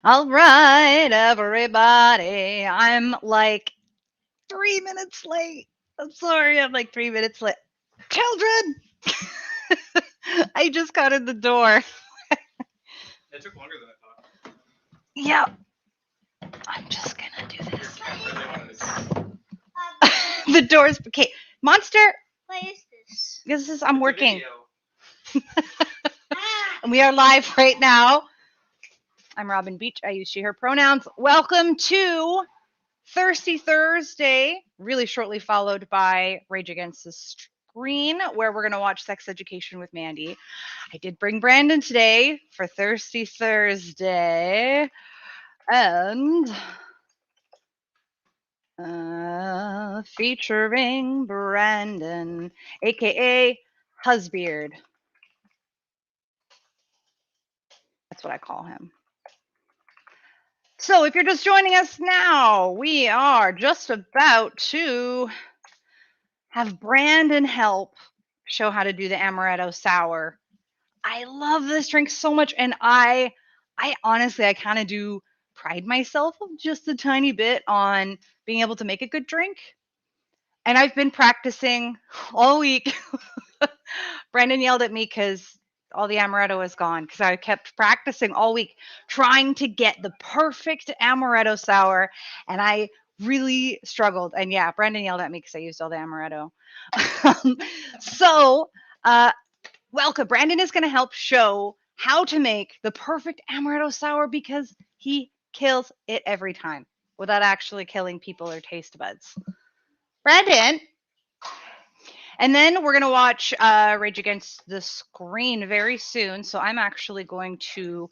All right, everybody. I'm like 3 minutes late. I'm sorry, I'm like 3 minutes late. Children! I just got in the door. It took longer than I thought. Yeah, I'm just gonna do this. I really wanted to. The door's okay. Monster, What is this? this is I'm It's a working, video. and we are live right now. I'm Robin Beach. I use she, her pronouns. Welcome to Thirsty Thursday, really shortly followed by Rage Against the Screen, where we're going to watch Sex Education with Mandy. I did bring Brandon today for Thirsty Thursday, and featuring Brandon, aka Husbeard. That's what I call him. So, if you're just joining us now, we are just about to have Brandon help show how to do the Amaretto Sour. I love this drink so much, and I honestly, I kind of do pride myself just a tiny bit on being able to make a good drink. And I've been practicing all week. Brandon yelled at me because all the amaretto is gone because I kept practicing all week trying to get the perfect amaretto sour, and I really struggled. And yeah, Brandon yelled at me because I used all the amaretto. so, uh, welcome. Brandon is going to help show how to make the perfect amaretto sour because he kills it every time without actually killing people or taste buds. Brandon, and then we're going to watch Rage Against the Screen very soon. So I'm actually going to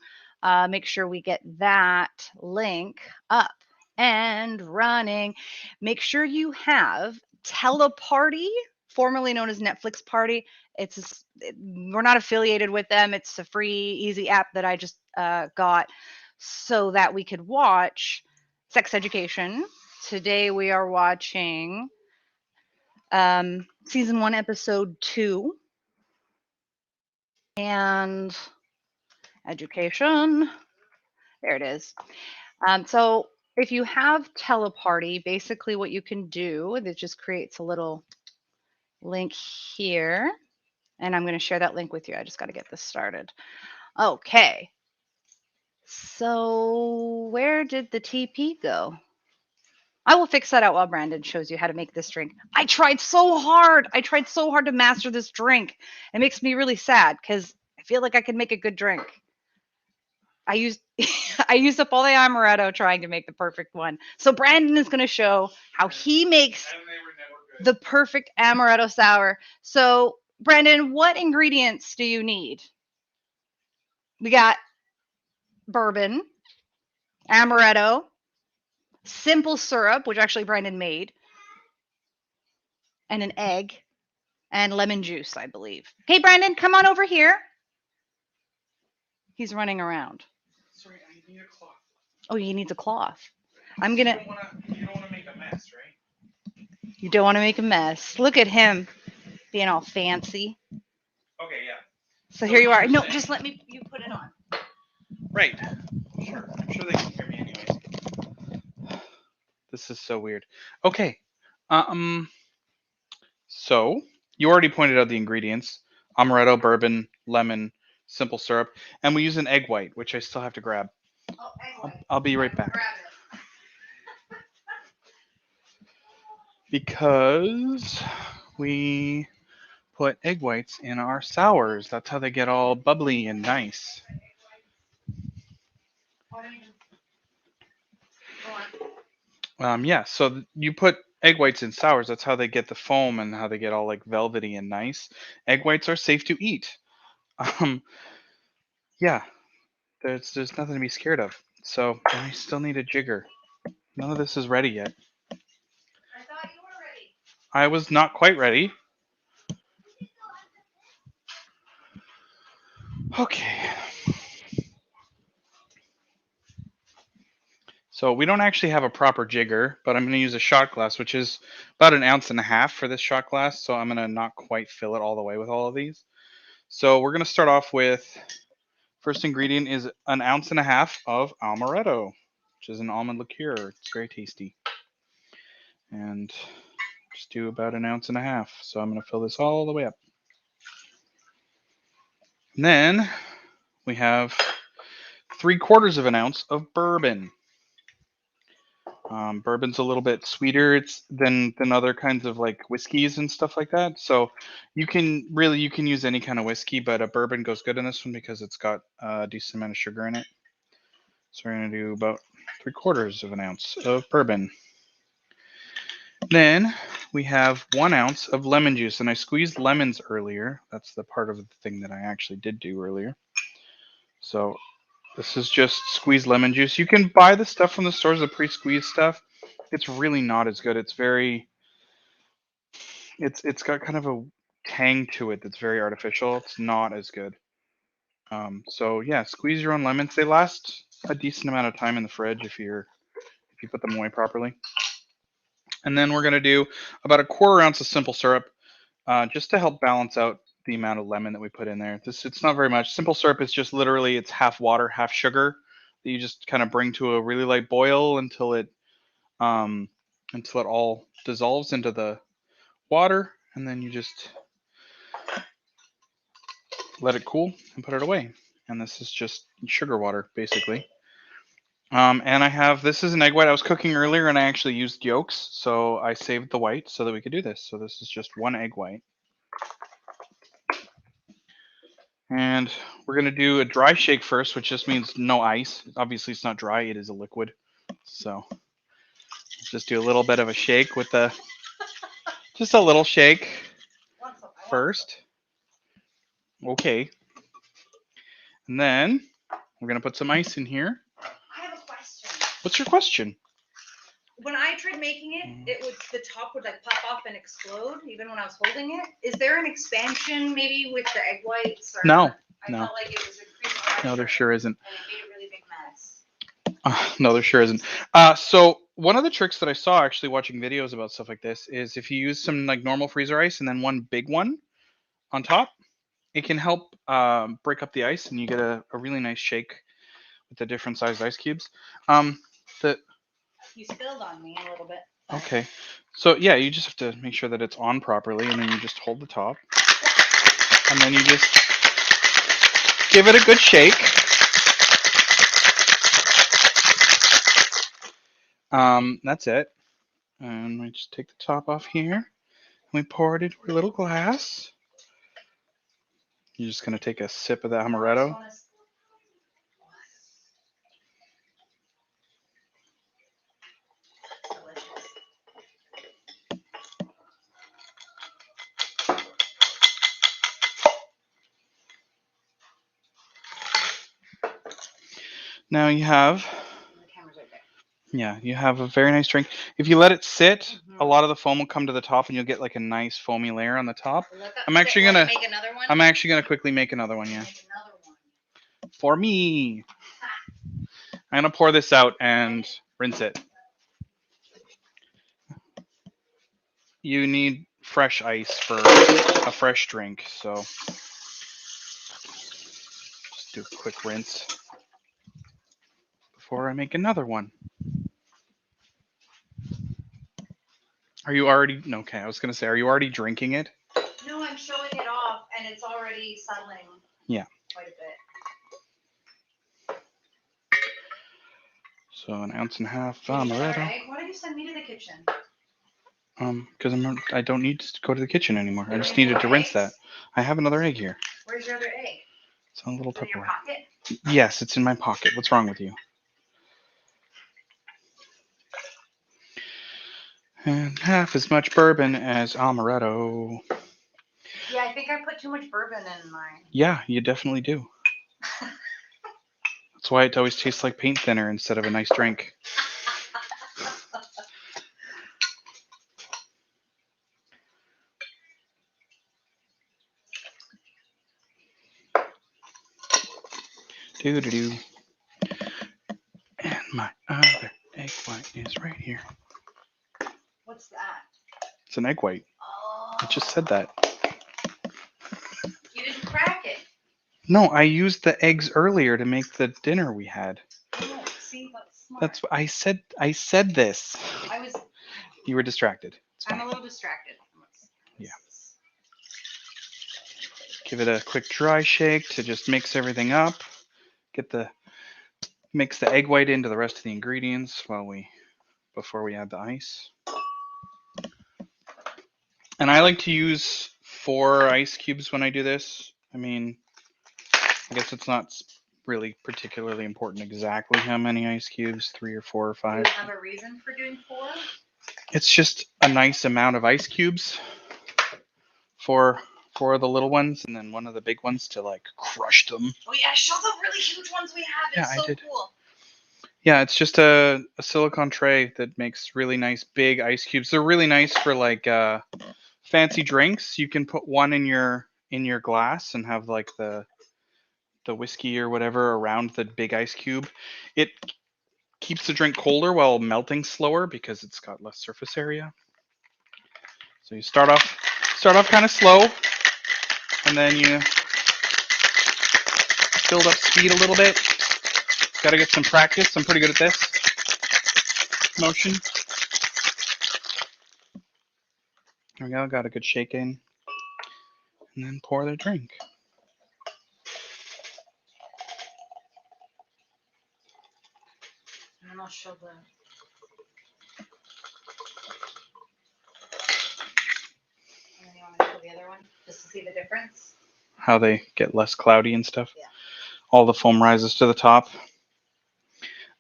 make sure we get that link up and running. Make sure you have TeleParty, formerly known as Netflix Party. We're not affiliated with them. It's a free, easy app that I just got so that we could watch Sex Education. Today we are watching season 1, episode 2, and education. There it is. So if you have Teleparty, basically what you can do, it just creates a little link here, and I'm going to share that link with you. I just got to get this started. Okay. So where did the TP go? I will fix that out while Brandon shows you how to make this drink. I tried so hard. I tried so hard to master this drink. It makes me really sad because I feel like I could make a good drink. I used I used up all the amaretto trying to make the perfect one. So Brandon is going to show how he makes And they were never good. the perfect amaretto sour. So Brandon, what ingredients do you need? We got bourbon, amaretto, simple syrup, which actually Brandon made, and an egg, and lemon juice, I believe. Hey, Brandon, come on over here. He's running around. Sorry, I need a cloth. Oh, he needs a cloth. I'm gonna. You don't want to make a mess, right? You don't want to make a mess. Look at him being all fancy. Okay, yeah. So here you are. No, just let me. You put it on. Right. Sure. I'm sure they can hear me anyways. This is so weird. Okay. Um. So you already pointed out the ingredients: amaretto, bourbon, lemon, simple syrup, and we use an egg white, which I still have to grab. Oh, egg white. I'll be right back. Grab Because we put egg whites in our sours. That's how they get all bubbly and nice. Yeah, so you put egg whites in sours. That's how they get the foam and how they get all like velvety and nice. Egg whites are safe to eat. Um, yeah, there's nothing to be scared of. So I still need a jigger. None of this is ready yet. I thought you were ready. I was not quite ready. Okay. So we don't actually have a proper jigger, but I'm going to use a shot glass, which is about an ounce and a half for this shot glass. So I'm going to not quite fill it all the way with all of these. So we're going to start off with First ingredient is 1.5 ounces of Amaretto, which is an almond liqueur. It's very tasty. And just do about 1.5 ounces. So I'm going to fill this all the way up. And then we have 3/4 of an ounce of bourbon. Bourbon's a little bit sweeter than other kinds of like whiskeys and stuff like that. So you can use any kind of whiskey, but a bourbon goes good in this one because it's got a decent amount of sugar in it. So we're gonna do about 3/4 of an ounce of bourbon. Then we have 1 ounce of lemon juice, and I squeezed lemons earlier. That's the part of the thing that I actually did do earlier. So this is just squeezed lemon juice. You can buy the stuff from the stores, the pre-squeezed stuff. It's really not as good. It's got kind of a tang to it that's very artificial. It's not as good. So yeah, squeeze your own lemons. They last a decent amount of time in the fridge if you put them away properly. And then we're gonna do about 1/4 ounce of simple syrup, just to help balance out the amount of lemon that we put in there. It's not very much. Simple syrup is just literally it's half water, half sugar that you just kind of bring to a really light boil um, until it all dissolves into the water, and then you just let it cool and put it away. And this is just sugar water basically. And this is an egg white I was cooking earlier, and I actually used yolks, so I saved the white so that we could do this. So this is just 1 egg white. And we're going to do a dry shake first, which just means no ice. Obviously, it's not dry, it is a liquid. So just do a little bit of a shake just a little shake first. Okay. And then we're going to put some ice in here. I have a question. What's your question? When I tried making it, the top would like pop off and explode even when I was holding it. Is there an expansion maybe with the egg whites? Or No. I felt like it was increased pressure. No, there sure isn't. And it made a really big mess. No, there sure isn't. So one of the tricks that I saw actually watching videos about stuff like this is if you use some like normal freezer ice and then one big one on top, it can help break up the ice, and you get a really nice shake with the different sized ice cubes. You spilled on me a little bit. Okay, so yeah, you just have to make sure that it's on properly, and then you just hold the top, and then you just give it a good shake. That's it. And we just take the top off here, and we pour it into a little glass. You're just gonna take a sip of the amaretto. Now you have, you have a very nice drink. If you let it sit, a lot of the foam will come to the top, and you'll get like a nice foamy layer on the top. I'm actually gonna make another one. I'm actually gonna quickly make another one. Yeah. For me. I'm gonna pour this out and rinse it. You need fresh ice for a fresh drink, so just do a quick rinse before I make another one. Are you already? Okay, I was gonna say, are you already drinking it? No, I'm showing it off, and it's already settling. Yeah. Quite a bit. So 1.5 ounces amaretto. Why did you send me to the kitchen? Because I don't need to go to the kitchen anymore. I just needed to rinse that. I have another egg here. Where's your other egg? It's on a little in your Tupperware. pocket? Yes, it's in my pocket. What's wrong with you? And half as much bourbon as amaretto. Yeah, I think I put too much bourbon in mine. Yeah, you definitely do. That's why it always tastes like paint thinner instead of a nice drink. Do. And my other egg white is right here. What's that? It's an egg white. Oh. I just said that. You didn't crack it. No, I used the eggs earlier to make the dinner we had. Oh, see, that's smart. That's what I said. I said this. I was. You were distracted. It's I'm fine. a little distracted. Yeah. Give it a quick dry shake to just mix everything up. Get the mix the egg white into the rest of the ingredients before we add the ice. And I like to use 4 ice cubes when I do this. I mean, I guess it's not really particularly important exactly how many ice cubes, 3 or 4 or Do 5. you have a reason for doing 4? It's just a nice amount of ice cubes for 4 of the little ones, and then one of the big ones to like crush them. Oh yeah, show the really huge ones we have. It's Yeah, I so did. cool. Yeah, it's just a silicone tray that makes really nice big ice cubes. They're really nice for like fancy drinks. You can put one in your glass and have like the whiskey or whatever around the big ice cube. It keeps the drink colder while melting slower because it's got less surface area. So you start off kind of slow, and then you build up speed a little bit. Got to get some practice. I'm pretty good at this motion. There we go. Got a good shake in, and then pour the drink. And then I'll show the. And then you want me to show the other one just to see the difference? How they get less cloudy and stuff. Yeah. All the foam rises to the top.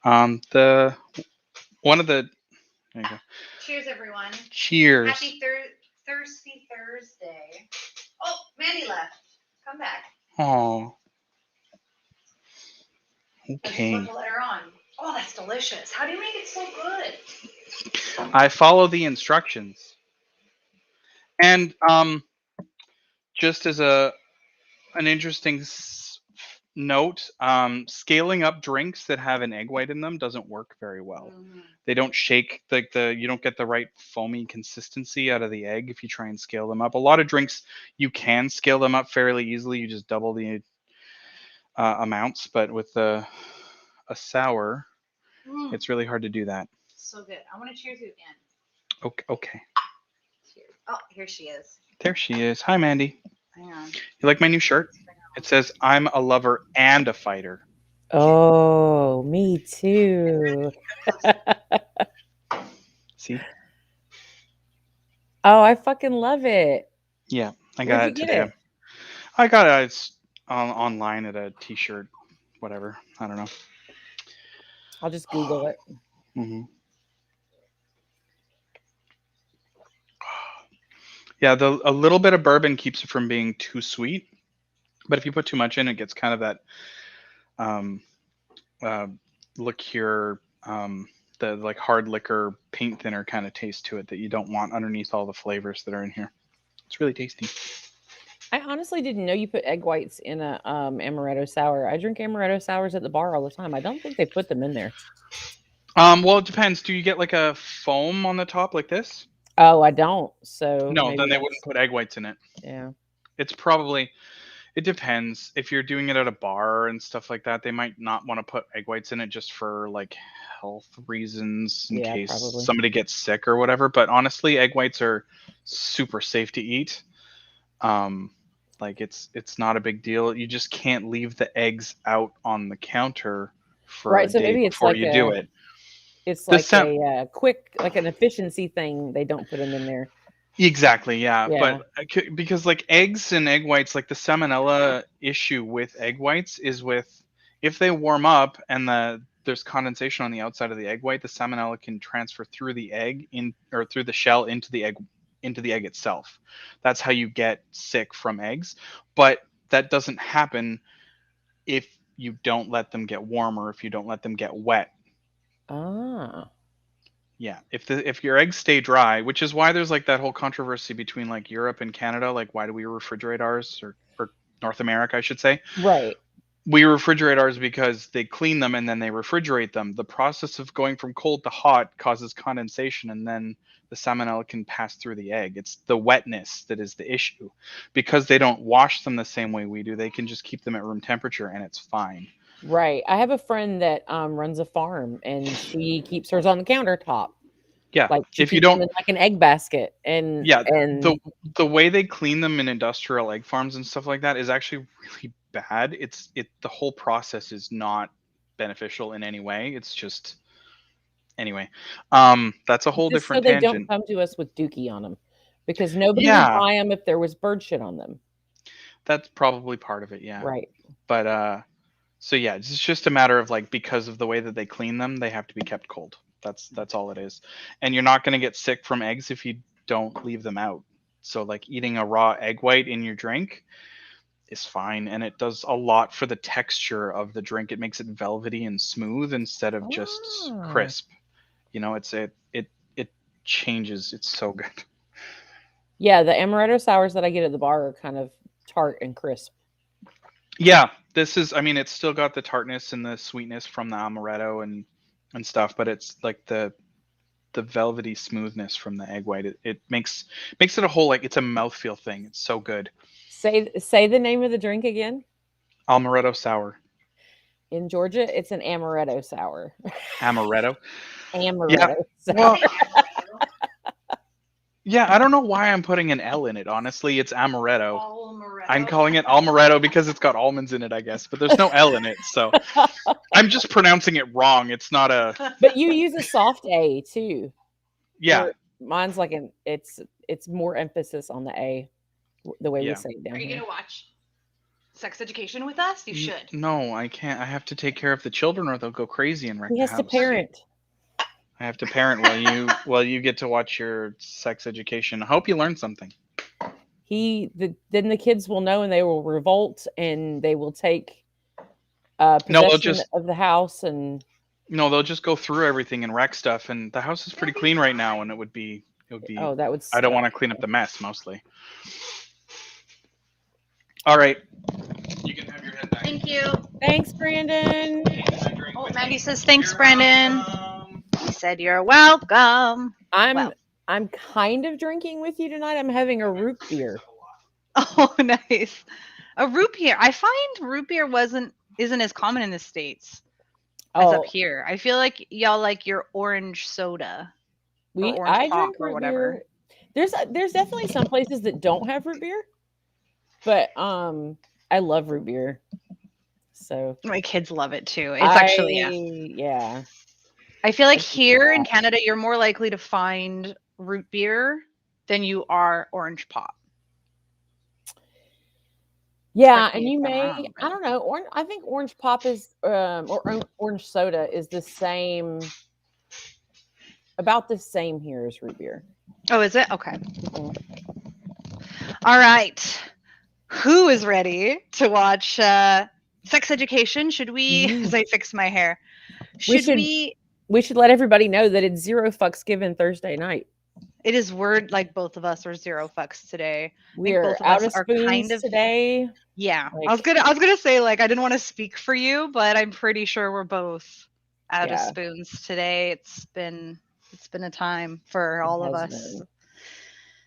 The one of the there you go. Cheers, everyone. Cheers. Happy Thirsty Thursday. Oh, Mandy left. Come back. Oh. I just Okay. want to let her on. Oh, that's delicious. How do you make it so good? I follow the instructions. And just as an interesting note, scaling up drinks that have an egg white in them doesn't work very well. Mm-hmm. They don't shake the you don't get the right foamy consistency out of the egg if you try and scale them up. A lot of drinks you can scale them up fairly easily. You just double the amounts, but with a sour, it's really hard to do that. So good. I want to cheers you again. Okay. Okay. Cheers. Oh, here she is. There she is. Hi, Mandy. Hang on. You like my new shirt? It says I'm a lover and a fighter. Oh, me too. See? Oh, I fucking love it. Yeah, I Where'd got you it get today. it? I got it. It's online at a T-shirt, whatever. I don't know. I'll just Google it. Hmm. Yeah, a little bit of bourbon keeps it from being too sweet, but if you put too much in, it gets kind of that um, liqueur, the like hard liquor paint thinner kind of taste to it that you don't want underneath all the flavors that are in here. It's really tasty. I honestly didn't know you put egg whites in a amaretto sour. I drink amaretto sours at the bar all the time. I don't think they put them in there. Well, it depends. Do you get like a foam on the top like this? Oh, I don't. So No, maybe then they that's wouldn't put egg whites in it. yeah. It's probably it depends. If you're doing it at a bar and stuff like that, they might not want to put egg whites in it just for like health reasons in Yeah, case probably. somebody gets sick or whatever. But honestly, egg whites are super safe to eat. Like it's not a big deal. You just can't leave the eggs out on the counter for Right. a So day maybe it's before like you do it. it's The like scent, a quick, like an efficiency thing. They don't put them in there. exactly, yeah. Yeah. But because like eggs and egg whites, like the salmonella issue with egg whites is with if they warm up and there's condensation on the outside of the egg white, the salmonella can transfer through the egg in or through the shell into the egg itself. That's how you get sick from eggs. But that doesn't happen if you don't let them get warm or if you don't let them get wet. Ah. Yeah, if your eggs stay dry, which is why there's like that whole controversy between like Europe and Canada, like why do we refrigerate ours or North America, I should say. Right. We refrigerate ours because they clean them and then they refrigerate them. The process of going from cold to hot causes condensation, and then the salmonella can pass through the egg. It's the wetness that is the issue. Because they don't wash them the same way we do, they can just keep them at room temperature and it's fine. Right. I have a friend that runs a farm, and she keeps hers on the countertop. Yeah. Like she If you keeps them don't in like an egg basket, and Yeah, and the way they clean them in industrial egg farms and stuff like that is actually really bad. The whole process is not beneficial in any way. It's just anyway. That's a whole just so different they don't tangent. come to us with dookie on them, because nobody would Yeah, buy them if there was bird shit on them. that's probably part of it, yeah. Right. But so yeah, it's just a matter of like because of the way that they clean them, they have to be kept cold. That's all it is. And you're not going to get sick from eggs if you don't leave them out. So like eating a raw egg white in your drink is fine, and it does a lot for the texture of the drink. It makes it velvety and smooth instead of just Ah. crisp. It changes. It's so good. Yeah, the amaretto sours that I get at the bar are kind of tart and crisp. Yeah, this is. I mean, it's still got the tartness and the sweetness from the amaretto and stuff, but it's like the velvety smoothness from the egg white. It makes it a whole, like, it's a mouthfeel thing. It's so good. Say the name of the drink again. Amaretto sour. In Georgia, it's an amaretto sour. Amaretto. Yeah. Amaretto sour. Well, yeah, I don't know why I'm putting an L in it. Honestly, it's amaretto. I'm calling it Almaretto because it's got almonds in it, I guess, but there's no L in it, so I'm just pronouncing it wrong. It's not a But you use a soft A too. yeah, where Mine's like it's more emphasis on the A, the way we yeah. say it down Are you here. gonna watch Sex Education with us? You should. No, I can't. I have to take care of the children, or they'll go crazy and wreck He the has to house. parent. I have to parent while you get to watch your sex education. I hope you learn something. Then the kids will know, and they will revolt, and they will take No, possession of the house. And they'll just go through everything and wreck stuff. And the house is pretty clean right now, and it would be. oh, that would I don't want to clean up the mess mostly. All right, you can have your head back. Thank you. Thanks, Brandon. Oh, Mandy says thanks, Brandon. He said you're welcome. Well. I'm kind of drinking with you tonight. I'm having a root beer. Oh, nice. A root beer. I find root beer isn't as common in the States as up here. I feel like y'all like your orange soda. I drink root beer. There's definitely some places that don't have root beer, but I love root beer. So my kids love it too. It's actually yeah. I feel like here in Canada, you're more likely to find root beer than you are orange pop. Yeah, and you may, I don't know, I think orange pop is, or orange soda is about the same here as root beer. Oh, is it? Okay. Mm-hmm. All right. Who is ready to watch Sex Education? Should we, as I fix my hair, we should let everybody know that it's Zero Fucks Given Thursday night. It is word like both of us are zero fucks today. We're out of spoons today. Yeah. I was gonna say, like, I didn't want to speak for you, but I'm pretty sure we're both out of spoons today. It's been a time for all of us.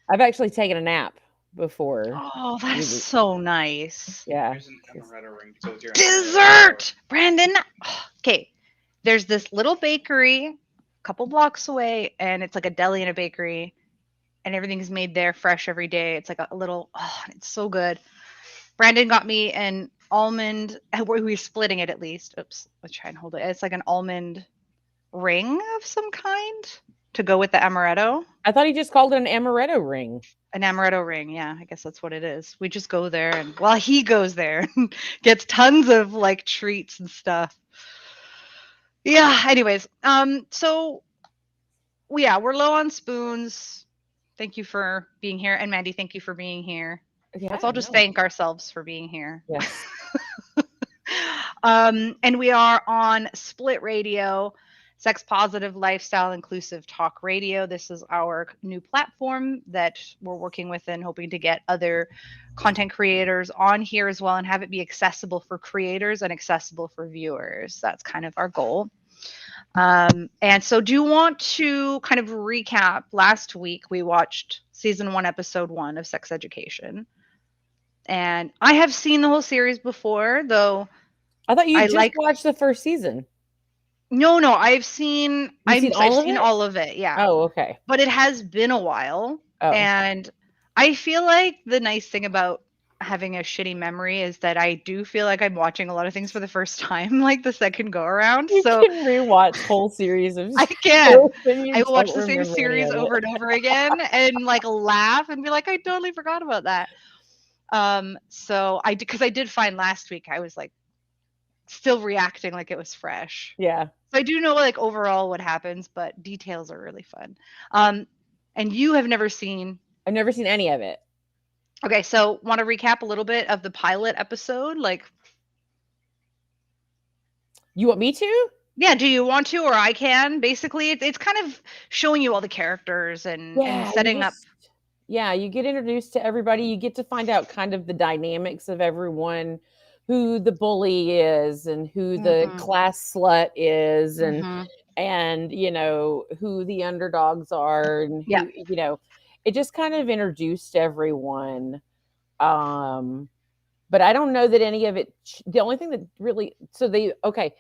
I've actually taken a nap before. Oh, that's so nice. Yeah. Here's an amaretto ring. So Dessert, Brandon. Okay. There's this little bakery a couple blocks away, and it's like a deli and a bakery, and everything's made there fresh every day. It's like a little, it's so good. Brandon got me an almond, we're splitting it at least. Oops, let's try and hold it. It's like an almond ring of some kind to go with the amaretto. I thought he just called it an amaretto ring. An amaretto ring, yeah, I guess that's what it is. We just go there, and he goes there and gets tons of like treats and stuff. Yeah, anyways, so we're low on spoons. Thank you for being here. And Mandy, thank you for being here. Yeah, let's all just thank ourselves for being here. Yes. And we are on Split Radio. Sex Positive Lifestyle Inclusive Talk Radio. This is our new platform that we're working with and hoping to get other content creators on here as well and have it be accessible for creators and accessible for viewers. That's kind of our goal. And so do you want to kind of recap? Last week we watched season 1, episode 1 of Sex Education. And I have seen the whole series before, though. I thought you just watched the first season. No, I've seen all of it. Yeah. Oh, okay. But it has been a while. Oh. And I feel like the nice thing about having a shitty memory is that I do feel like I'm watching a lot of things for the first time, like the second go around. You so can rewatch whole series of I can. I watch the same series over and over again and like laugh and be like, I totally forgot about that. So because I did find last week I was like still reacting like it was fresh. Yeah. So I do know like overall what happens, but details are really fun. And you have never seen. I've never seen any of it. Okay, so want to recap a little bit of the pilot episode? Like, you want me to? Yeah, do you want to, or I can? Basically, it's kind of showing you all the characters and setting up. Yeah, you get introduced to everybody. You get to find out kind of the dynamics of everyone, who the bully is and who the class slut is and you know, who the underdogs are and who, you know, it just kind of introduced everyone. But I don't know that any of it, the only thing that really, I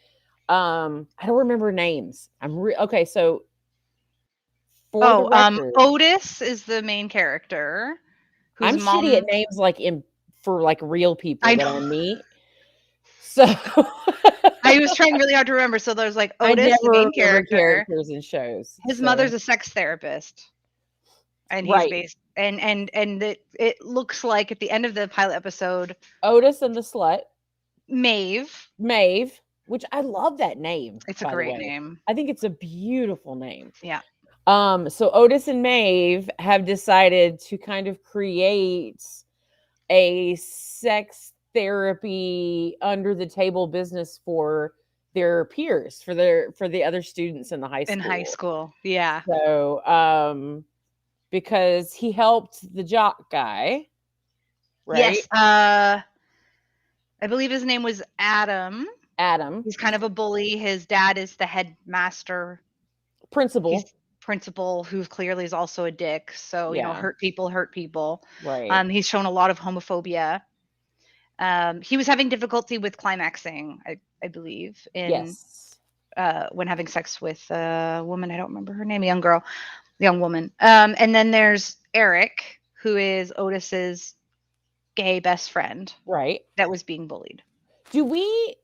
don't remember names. Okay, so Otis is the main character. I'm shitty at names for real people that I meet. So I was trying really hard to remember. So there's like Otis, the main characters in shows. His mother's a sex therapist, and he's based and it looks like at the end of the pilot episode, Otis and the slut, Maeve, which I love that name. It's a great name. I think it's a beautiful name. Yeah. So Otis and Maeve have decided to kind of create a sex therapy under the table business for their peers, for the other students in the high school. In high school, yeah. So, because he helped the jock guy, right? Yes. I believe his name was Adam. He's kind of a bully. His dad is the headmaster. Principal, who clearly is also a dick. So, you know, hurt people. Right. He's shown a lot of homophobia. He was having difficulty with climaxing, I believe, when having sex with a woman. I don't remember her name, young woman. And then there's Eric, who is Otis's gay best friend. Right. That was being bullied. Do we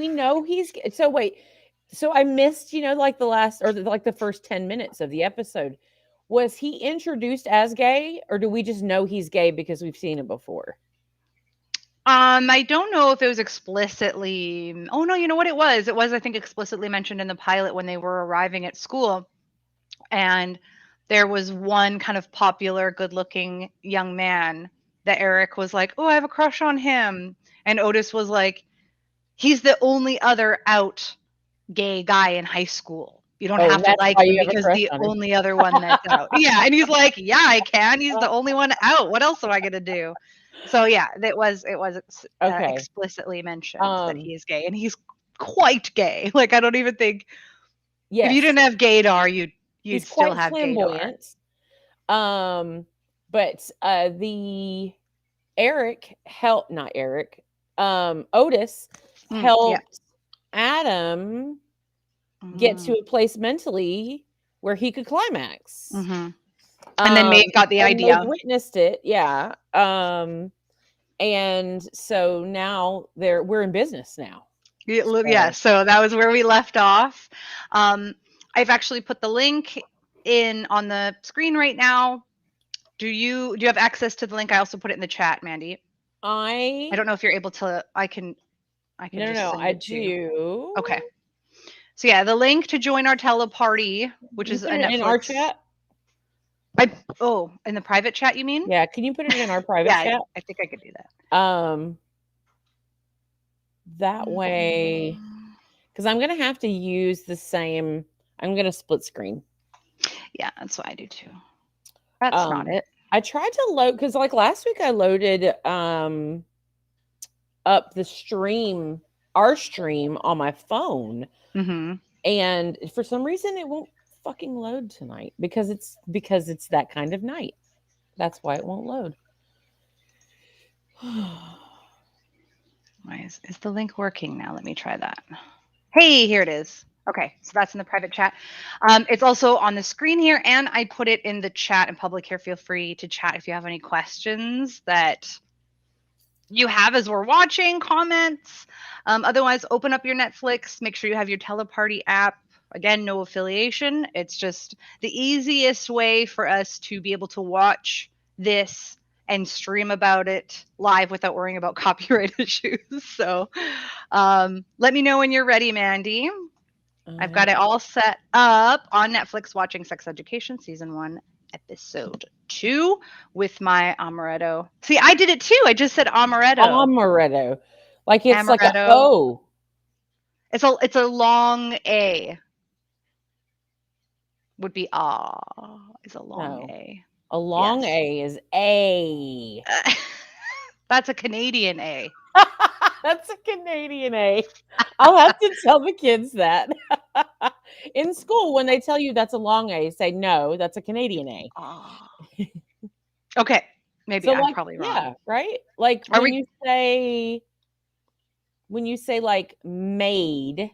know he's so wait? So I missed, you know, like the first 10 minutes of the episode. Was he introduced as gay, or do we just know he's gay because we've seen him before? I don't know if it was explicitly. Oh no, you know what it was? It was, I think, explicitly mentioned in the pilot when they were arriving at school, and there was one kind of popular, good-looking young man that Eric was like, "Oh, I have a crush on him," and Otis was like, "He's the only other out gay guy in high school. You don't have to like him because the only other one that's out." Yeah, and he's like, "Yeah, I can. He's the only one out. What else am I gonna do?" So yeah, it was explicitly mentioned that he is gay, and he's quite gay. Like, I don't even think if you didn't have gaydar, you'd still have flamboyant. Gaydar. But the Otis helped Adam get to a place mentally where he could climax. Mm-hmm. And then Maeve got the idea. Witnessed it, yeah. And so now we're in business now. Yeah, so that was where we left off. I've actually put the link in on the screen right now. Do you have access to the link? I also put it in the chat, Mandy. I don't know if you're able to. I can. No, I do. Okay. So yeah, the link to join our TeleParty, which is a Netflix. In our chat. In the private chat, you mean? Yeah, can you put it in our private chat? I think I could do that. That way, because I'm going to have to use the same. I'm going to split screen. Yeah, that's what I do too. That's not it. I tried to load because like last week I loaded up the stream, our stream on my phone, and for some reason it won't fucking load tonight because it's that kind of night. That's why it won't load. Why is the link working now? Let me try that. Hey, here it is. Okay, so that's in the private chat. It's also on the screen here, and I put it in the chat in public here. Feel free to chat if you have any questions that you have as we're watching, comments. Otherwise, open up your Netflix. Make sure you have your TeleParty app. Again, no affiliation. It's just the easiest way for us to be able to watch this and stream about it live without worrying about copyright issues. So let me know when you're ready, Mandy. I've got it all set up on Netflix, watching Sex Education Season 1, Episode 2 with my Amaretto. See, I did it too. I just said Amaretto. Amaretto. Like it's Amaretto. like a O. It's a long A. Would be is a long A. A long A is A. That's a Canadian A. That's a Canadian A. I'll have to tell the kids that. In school, when they tell you that's a long A, say no, that's a Canadian A. Okay. Maybe so I'm like, probably wrong. Yeah, right? Like when you say like maid,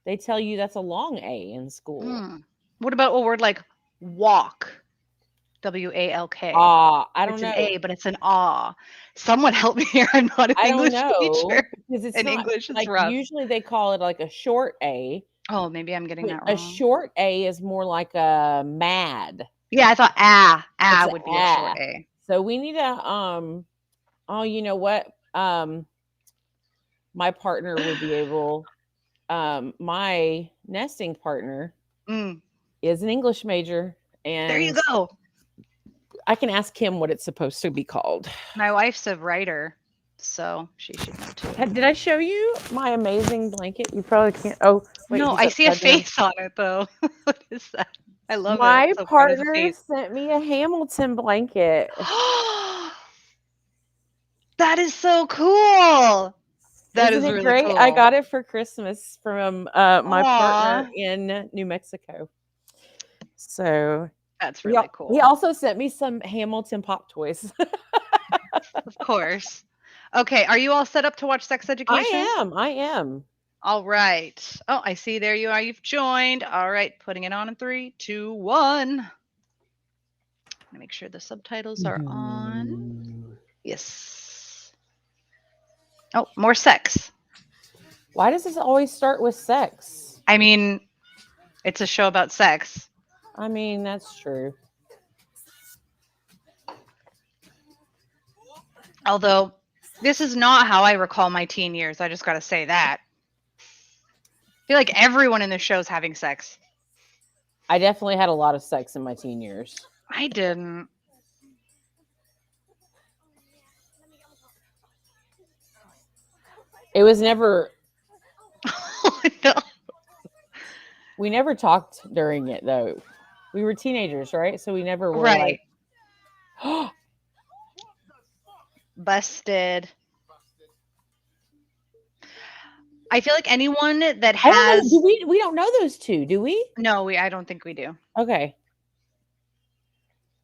they tell you that's a long A in school. What about a word like walk? W-A-L-K. I don't know. It's an A, but it's an ah. Someone help me here. I'm not an English teacher. Because it's and not, English is like rough. Usually they call it like a short A. Oh, maybe I'm getting that wrong. A short A is more like a mad. Yeah, I thought would be a short A. So we need a oh, you know what? My partner would be able my nesting partner is an English major, and there you go. I can ask him what it's supposed to be called. My wife's a writer, so she should know too. Did I show you my amazing blanket? You probably can't. Oh, wait, no, I see a face on it though. What is that? I love it. My partner sent me a Hamilton blanket. That is so cool. That Isn't is it really great? cool. I got it for Christmas from my partner in New Mexico. So that's really cool. He also sent me some Hamilton pop toys. Of course. Okay, are you all set up to watch Sex Education? I am. All right. Oh, I see. There you are. You've joined. All right, putting it on in 3, 2, 1. Make sure the subtitles are on. Yes. Oh, more sex. Why does this always start with sex? I mean, it's a show about sex. I mean, that's true. Although, this is not how I recall my teen years. I just got to say that. I feel like everyone in the show is having sex. I definitely had a lot of sex in my teen years. I didn't. It was never. No. We never talked during it, though. We were teenagers, right? So we never were right. Like, busted. I feel like anyone that has. We don't know those two, do we? No, I don't think we do. Okay.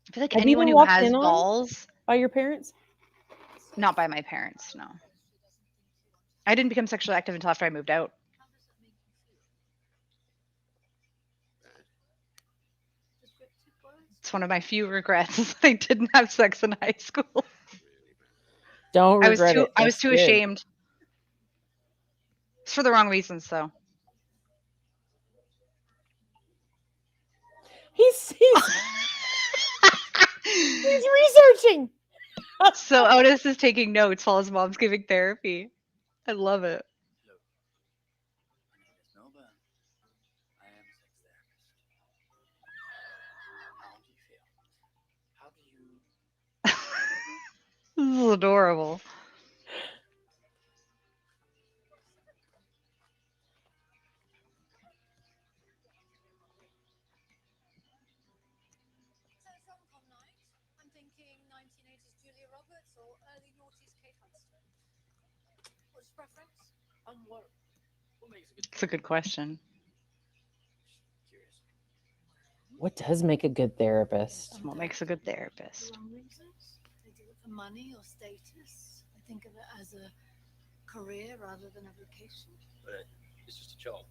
I feel like anyone who has balls. By your parents? Not by my parents, no. I didn't become sexually active until after I moved out. It's one of my few regrets is that I didn't have sex in high school. Don't regret it. I was too ashamed. It's for the wrong reasons, though. He's researching. So Otis is taking notes while his mom's giving therapy. I love it. This is adorable. It's a good question. What does make a good therapist? What makes a good therapist? Wrong reasons. They do it for money or status. They think of it as a career rather than a vocation. But it's just a job.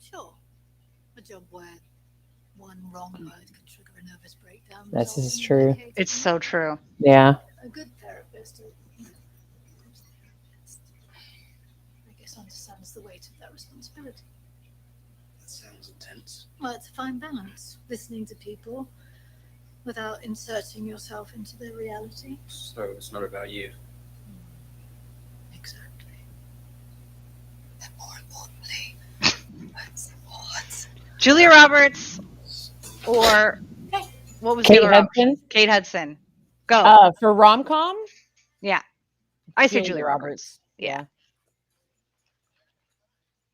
Sure, a job where one wrong word can trigger a nervous breakdown. This is resulting in true. decades It's of so neglect. true. Yeah. A good therapist, I guess, understands the weight of that responsibility. That sounds intense. Well, it's a fine balance, listening to people without inserting yourself into their reality. So it's not about you. Exactly. And more importantly, it's what? Julia Roberts or what was Kate the other option? Hudson? Kate Hudson. Go. For rom-com? Yeah. I say Julia Roberts. Yeah.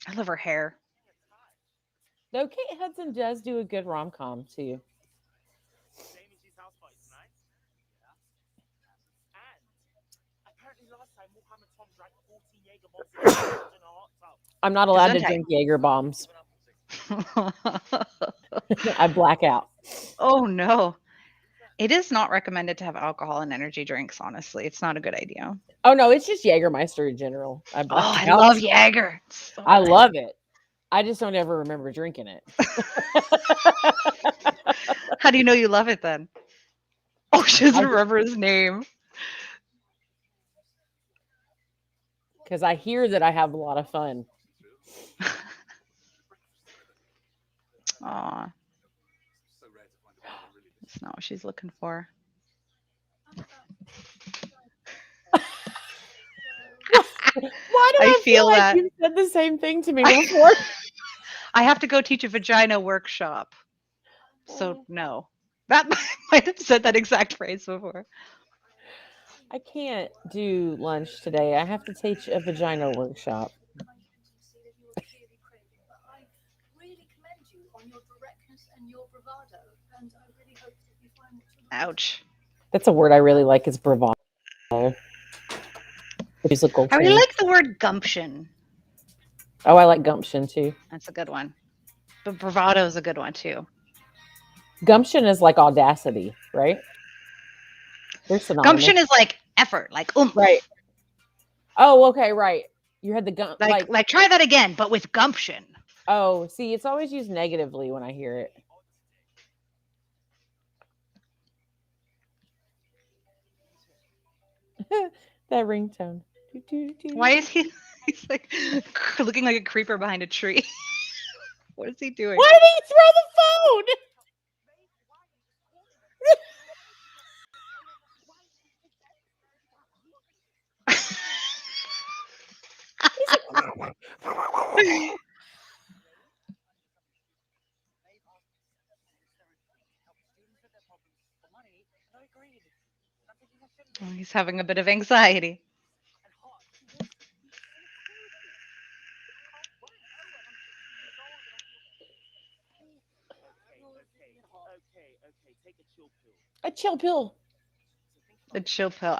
I love her hair. No, Kate Hudson does do a good rom-com too. I'm not allowed to Gesundheit. drink Jaeger bombs. I black out. Oh no. It is not recommended to have alcohol in energy drinks, honestly. It's not a good idea. Oh no, it's just Jägermeister in general. I Oh, black I out. love Jaeger. It's so I good. love it. I just don't ever remember drinking it. How do you know you love it then? Oh, she doesn't I- remember his name. Because I hear that I have a lot of fun. Aw. That's not what she's looking for. Why do I I, feel feel like that. you said the same thing to me before? I have to go teach a vagina workshop. So no. That might have said that exact phrase before. I can't do lunch today. I have to teach a vagina workshop. But I really commend you on your directness and your bravado, and I really hope that you find what you like. Ouch. That's a word I really like is bravado. Musical I really term. like the word gumption. Oh, I like gumption too. That's a good one. But bravado is a good one too. Gumption is like audacity, right? They're synonymous. Gumption is like effort, like oomph. Right. Oh, okay, right. You had the gum Like try that again, but with gumption. Oh, see, it's always used negatively when I hear it. That ringtone. Why is he? He's like looking like a creeper behind a tree. What is he doing? Why did he throw the phone? Oh, he's having a bit of anxiety. A chill pill. A chill pill.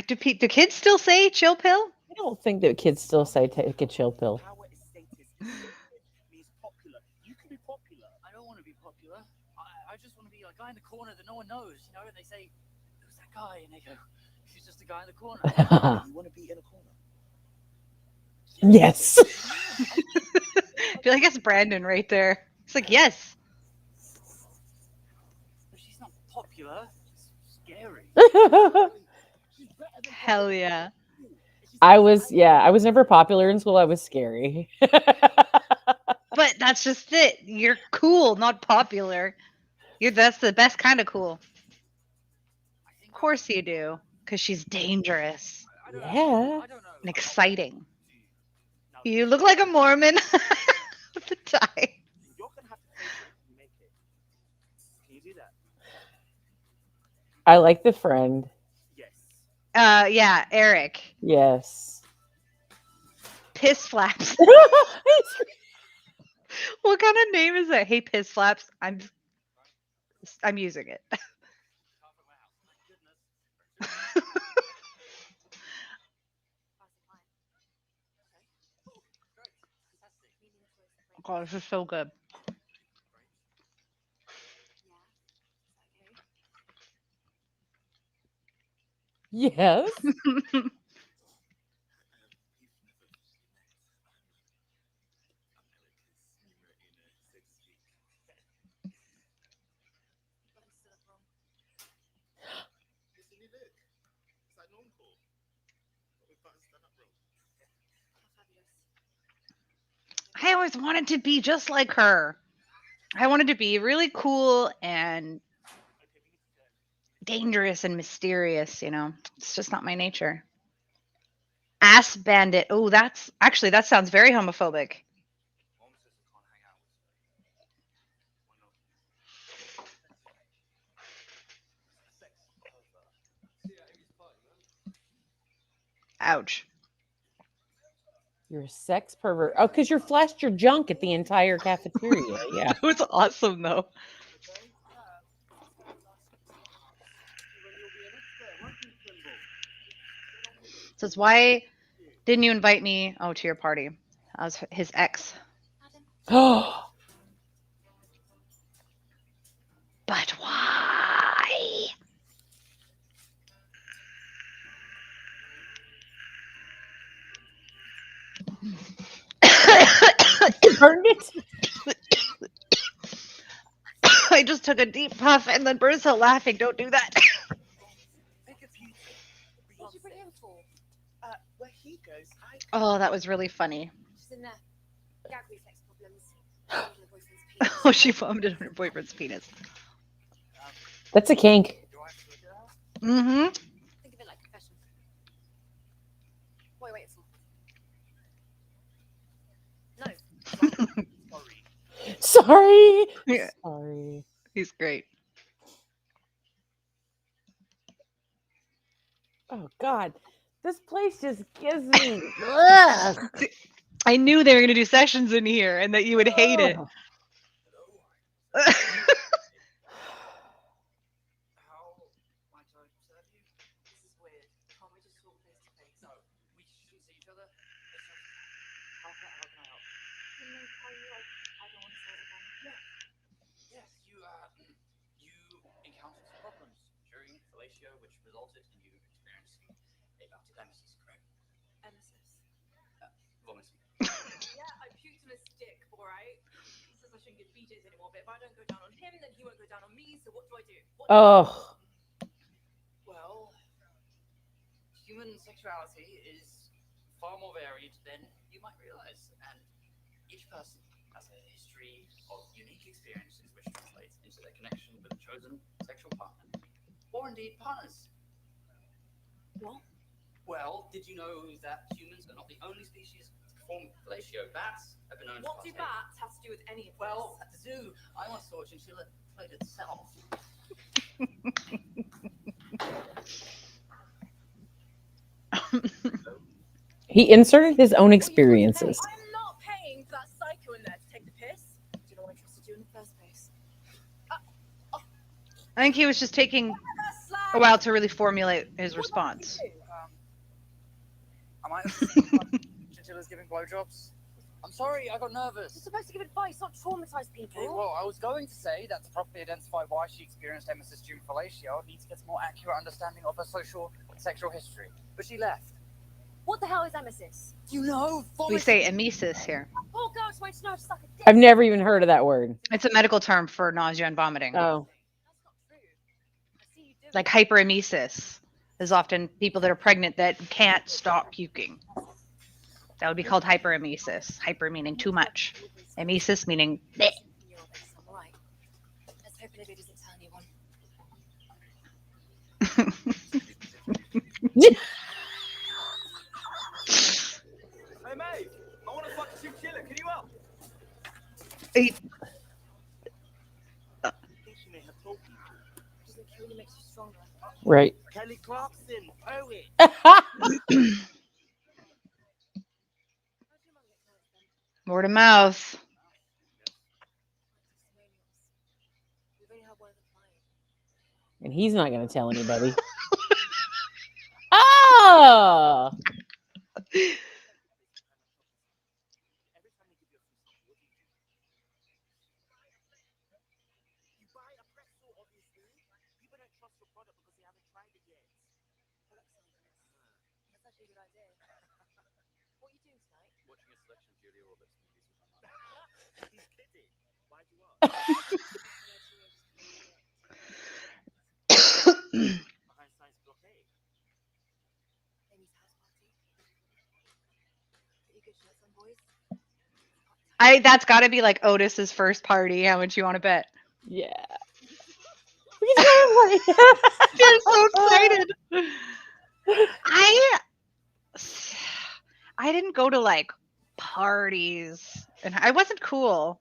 Do kids still say chill pill? I don't think that kids still say take a chill pill. Means popular. You can be popular. I don't want to be popular. I just want to be a guy in the corner that no one knows. You know, and they say, "Who's that guy?" And they go, "He's just a guy in the corner." You want to be in a corner. Yes. I feel like that's Brandon right there. He's like, yes. But she's not popular. She's scary. Hell yeah. I was never popular in school. I was scary. But that's just it. You're cool, not popular. That's the best kind of cool. Of course you do. Because she's dangerous Yeah. and exciting. You look like a Mormon with the tie. You're gonna have to take it and make it. Can you do that? I like the friend. Yes. Yeah, Eric. Yes. Piss flaps. What kind of name is that? Hey, piss flaps. I'm using it. Oh, this is so good. Yes. I always wanted to be just like her. I wanted to be really cool and dangerous and mysterious, you know. It's just not my nature. Ass bandit. Oh, that's actually that sounds very homophobic. Ouch. You're a sex pervert. Oh, because you're flashed your junk at the entire cafeteria. Yeah. That was awesome though. Says, why didn't you invite me to your party? I was his ex. Oh, But why? burned it. I just took a deep puff and then burst out laughing. Don't do that. What'd you bring him for? Where he goes, Oh, that was really funny. She's in there. Gag reflex problems. On her boyfriend's penis. Oh, she vomited on her boyfriend's penis. That's a kink. Mm-hmm. Think of it like confession. What are you waiting for? No. Sorry. Yeah, Sorry. he's great. Oh God, this place just gives me. Ugh. I knew they were gonna do sessions in here and that you would hate it. Ugh. How might I serve you? This is weird. Can't we just talk face to face? No, we shouldn't see each other. How can I help? Didn't I tell you I don't want to say it again? Yes, you encountered some problems during fellatio, which resulted in you experiencing a bout of emesis, correct? Emesis. Vomiting. Yeah, I puked on a stick, alright? He says I shouldn't get BJs anymore, but if I don't go down on him, then he won't go down on me, so what do I do? Oh. Well, human sexuality is far more varied than you might realize, and each person has a history of unique experiences which translates into their connection with a chosen sexual partner, or indeed partners. What? Well, did you know that humans are not the only species to perform fellatio? Bats have been known to What do partake. bats have to do with any of this? Well, at the zoo, I once saw a chinchilla played itself. He inserted his own What are you trying to say? experiences. I'm not paying for that psycho in there to take the piss. Do you know what I trusted you in the first place? I think he was just taking a while to really formulate his response. I might have chinchillas giving blowjobs. I'm sorry, I got nervous. You're supposed to give advice, not traumatize people. Okay, well, I was going to say that to properly identify why she experienced emesis during fellatio, I need to get a more accurate understanding of her sexual history. But she left. What the hell is emesis? You know, We say emesis here. Poor girl just wanted to know how to suck a dick. I've never even heard of that word. It's a medical term for nausea and vomiting. Oh. That's not true. I see you do. Like hyperemesis is often people that are pregnant that can't stop puking. That would be called hyperemesis. Hyper meaning too much. Emesis meaning bleh. I'm right. Let's hope Olivia doesn't tell anyone. Hey, mate, I want to fuck a chinchilla. Can you help? Hey, I think she may have told you. Doesn't kill you, makes you stronger. Right. Kelly Clarkson, poet. word of mouth. We've only had one of the client. And he's not going to tell anybody. Oh. That's actually a good idea. What are you doing tonight? Watching a selection of Julia Roberts movies with my mum. He's kidding. Why'd you ask? Behind science blockade. Amy's house party. Pretty good shirt on, boys. That's got to be like Otis's first party. How much you want to bet? Yeah. He's gonna You're so excited. I didn't go to like parties, and I wasn't cool.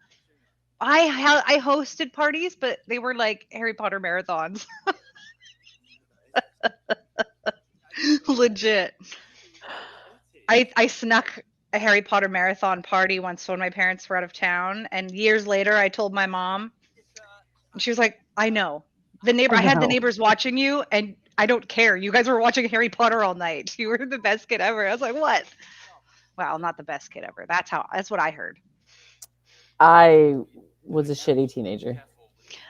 I hosted parties, but they were like Harry Potter marathons. Legit. I snuck a Harry Potter marathon party once when my parents were out of town, and years later I told my mom, and she was like, "I know. I had the neighbors watching you, and I don't care. You guys were watching Harry Potter all night. You were the best kid ever." I was like, "What?" Well, not the best kid ever. That's what I heard. I was a shitty teenager.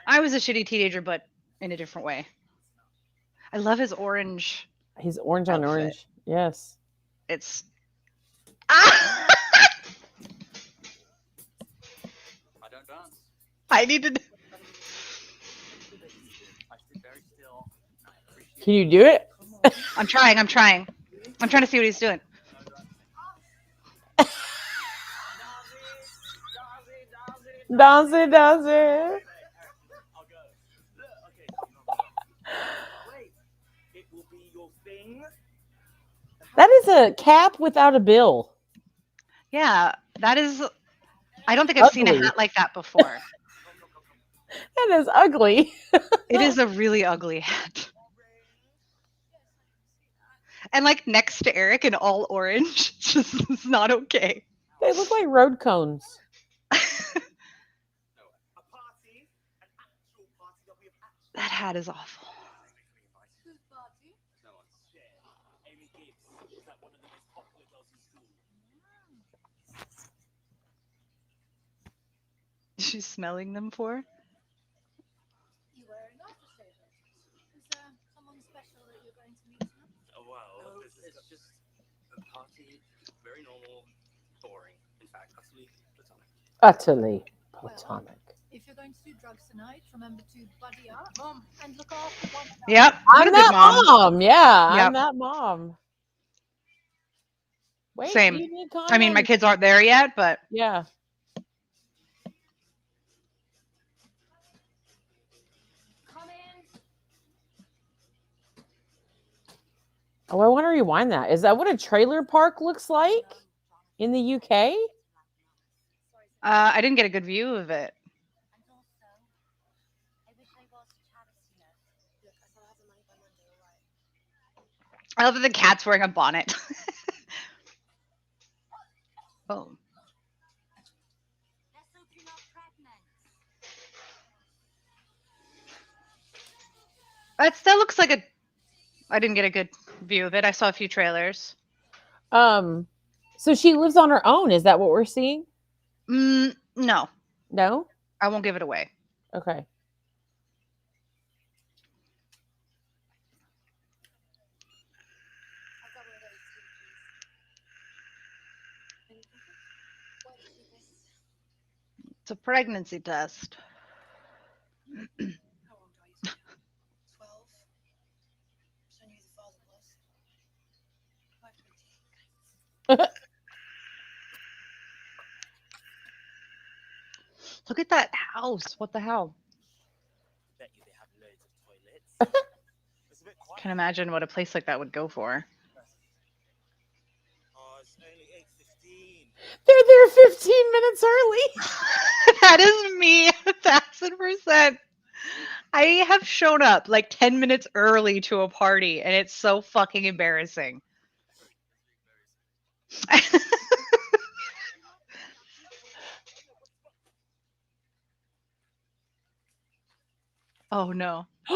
I was a shitty teenager, but in a different way. I love his orange. He's orange on outfit. orange. Yes. It's. I don't dance. I need to. I sit very still. I appreciate Can you do it? I'm trying. I'm trying to see what he's doing. Dance it. I'll go. Okay. Wait. It will be your thing. That is a cap without a bill. Yeah, that is. I don't think I've seen a Ugly. hat like that before. That is ugly. It is a really ugly hat. And like next to Eric in all orange, it's not okay. They look like road cones. A party, an actual party that we have actually. That hat is awful. Whose party? No one's share. Amy Gibbs is like one of the most popular girls in school. She's smelling them for. You wearing aftershave? Is there someone special that you're going to meet tonight? Oh wow. No, it's just a party. Very normal, boring. In fact, utterly platonic. Utterly platonic. If you're going to do drugs tonight, remember to buddy up, and look after one another. Yep. What a I'm good that mom. mom. Yeah, Yep. I'm that mom. Wait, Same. you need I mean, my condoms. kids aren't there yet, but Yeah. Come in. Oh, I want to rewind that. Is that what a trailer park looks like in the UK? I didn't get a good view of it. And also, I wish I was Travis, you know. Look, I thought I have the money by Monday, alright? I love that the cat's wearing a bonnet. Oh. Let's hope you're not pregnant. That still looks like a. I didn't get a good view of it. I saw a few trailers. So she lives on her own. Is that what we're seeing? No, No? I won't give it away. Okay. I've got one of those too, please. What is this? It's a pregnancy test. How old are you? 12. So I knew the father was. Quite pretty. Look at that house. What the hell? Bet you they have loads of toilets. It's a bit quiet. Can't imagine what a place like that would go for. Oh, it's only 8:15. They're there 15 minutes early. That is me, 1,000%. I have shown up like 10 minutes early to a party, and it's so fucking embarrassing. Oh no. You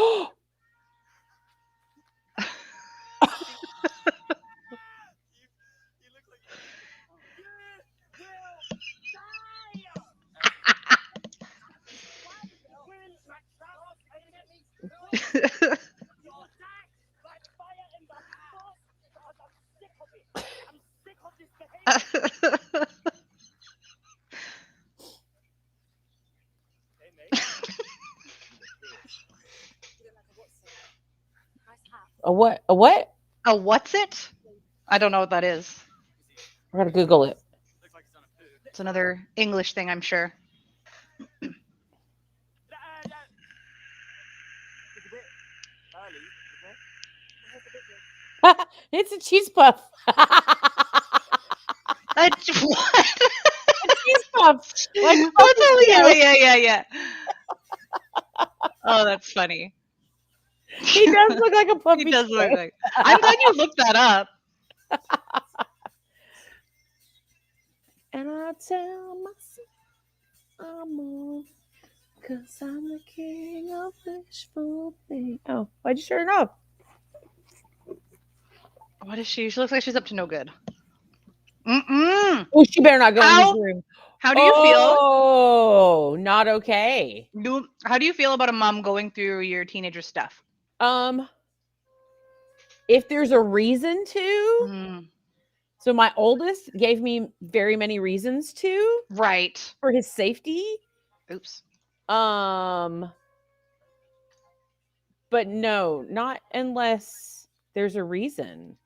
look like you will die. Will not stop. Your dad like fire in the A what? A what? A what's it? I don't know what that is. I gotta Google it. Looks like it's on a poo. It's another English thing, I'm sure. It's a bit early, isn't it? It's a cheese puff. What? Cheese puff. Like That's only, Puppuccino. yeah. Oh, that's funny. He does look like a puppy. He does look like. I'm glad you looked that up. And I tell myself I'm on, 'cause I'm the king of wishful thinking. Oh, why'd you turn it off? What is she? She looks like she's up to no good. Mm-mm. Oh, she better not go in How- his room. How do you feel? Oh, not okay. How do you feel about a mom going through your teenager stuff? If there's a reason to. Mm, So my oldest gave me very many reasons to right. for his safety. Oops. But no, not unless there's a reason.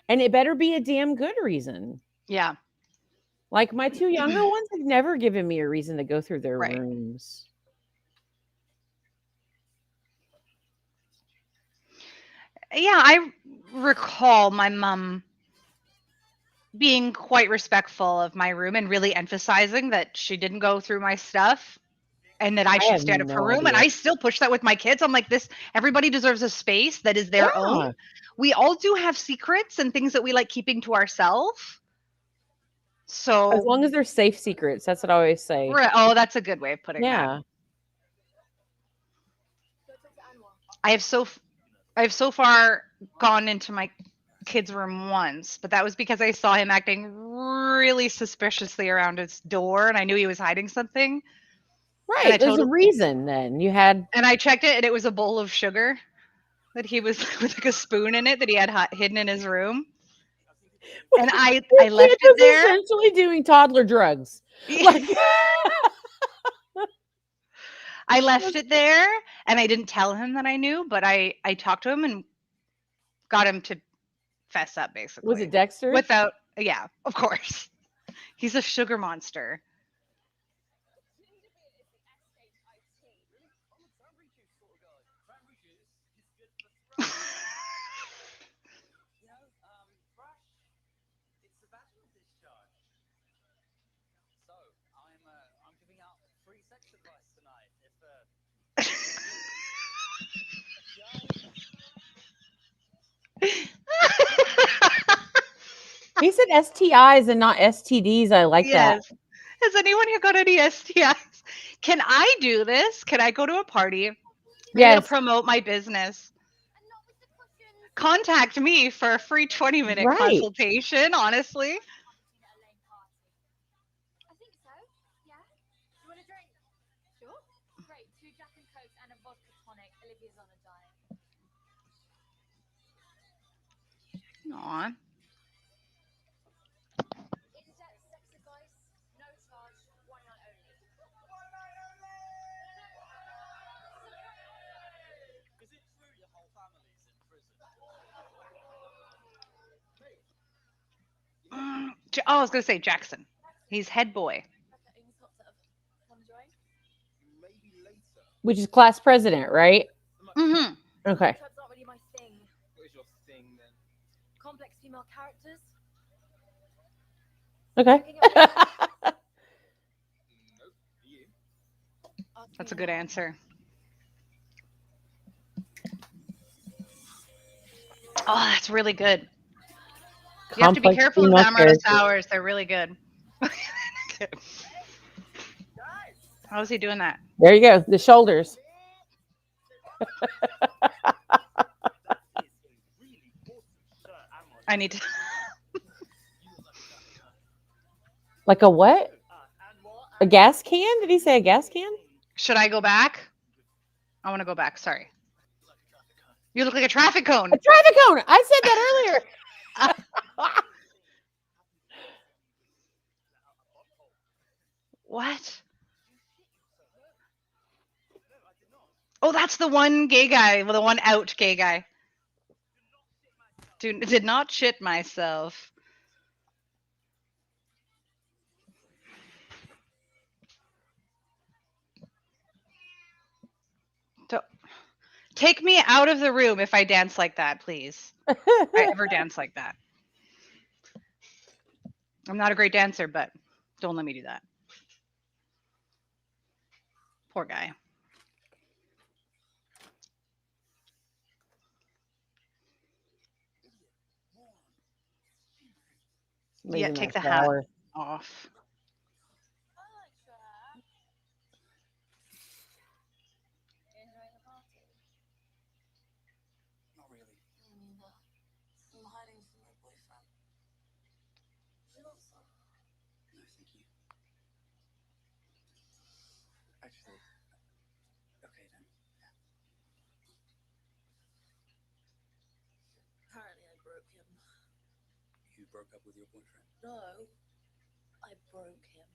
And it better be a damn good reason. Yeah. Like my two younger ones have never given me a reason to go through their Right. rooms. Yeah, I recall my mom being quite respectful of my room and really emphasizing that she didn't go through my stuff and that I should have stay out of her no room. And idea. I still push that with my kids. I'm like, everybody deserves a space that is their own. We all do have secrets and things that we like keeping to ourselves. So As long as they're safe secrets, that's what I always say. oh, that's a good way of putting that. Yeah. I have so far gone into my kid's room once, but that was because I saw him acting really suspiciously around his door and I knew he was hiding something. Right. There's a reason then. You had. And I checked it and it was a bowl of sugar that he was with like a spoon in it that he had hidden in his room. And I left it there. Essentially doing toddler drugs. Like, I left it there and I didn't tell him that I knew, but I talked to him and got him to fess up basically. was it Dexter? Yeah, of course. He's a sugar monster. It's the vaginal discharge. So I'm giving out free sex advice tonight. He said STIs and not STDs. I like that. Yes. Has anyone here got any STIs? Can I do this? Can I go to a party? Yes. To promote my business. Contact me for a free 20-minute Right. consultation, honestly. I think so. Yeah. You want a drink? Sure. Great. 2 Jack and Cokes and a vodka tonic. Olivia's on a diet. Aw. In-depth sex advice, no charge, 1 night only. Is it true your whole family's in prison? I was going to say Jackson. He's head boy. Maybe later. Which is class president, right? Mm-hmm. Okay. That's not really my thing. What is your thing then? Complex female characters. Okay. Nope. You? That's a good answer. Oh, that's really good. You have to be Complex careful of female Amaretto characters. Sours. They're really good. How is he doing that? There you go. The shoulders. I need to. Like a what? A gas can? Did he say a gas can? Should I go back? I want to go back. Sorry. You look like a traffic cone. A traffic cone. I said that earlier. What? Oh, that's the one gay guy. Well, the one out gay guy. Did not shit myself. Take me out of the room if I dance like that, please. I ever dance like that. I'm not a great dancer, but don't let me do that. Poor guy. Leaving take that the hat shower. off. Enjoying the party? Not really. Me neither. I'm hiding from my boyfriend. Do you want some? No, thank you. Actually, okay then. Apparently I broke him. You broke up with your boyfriend. No, I broke him.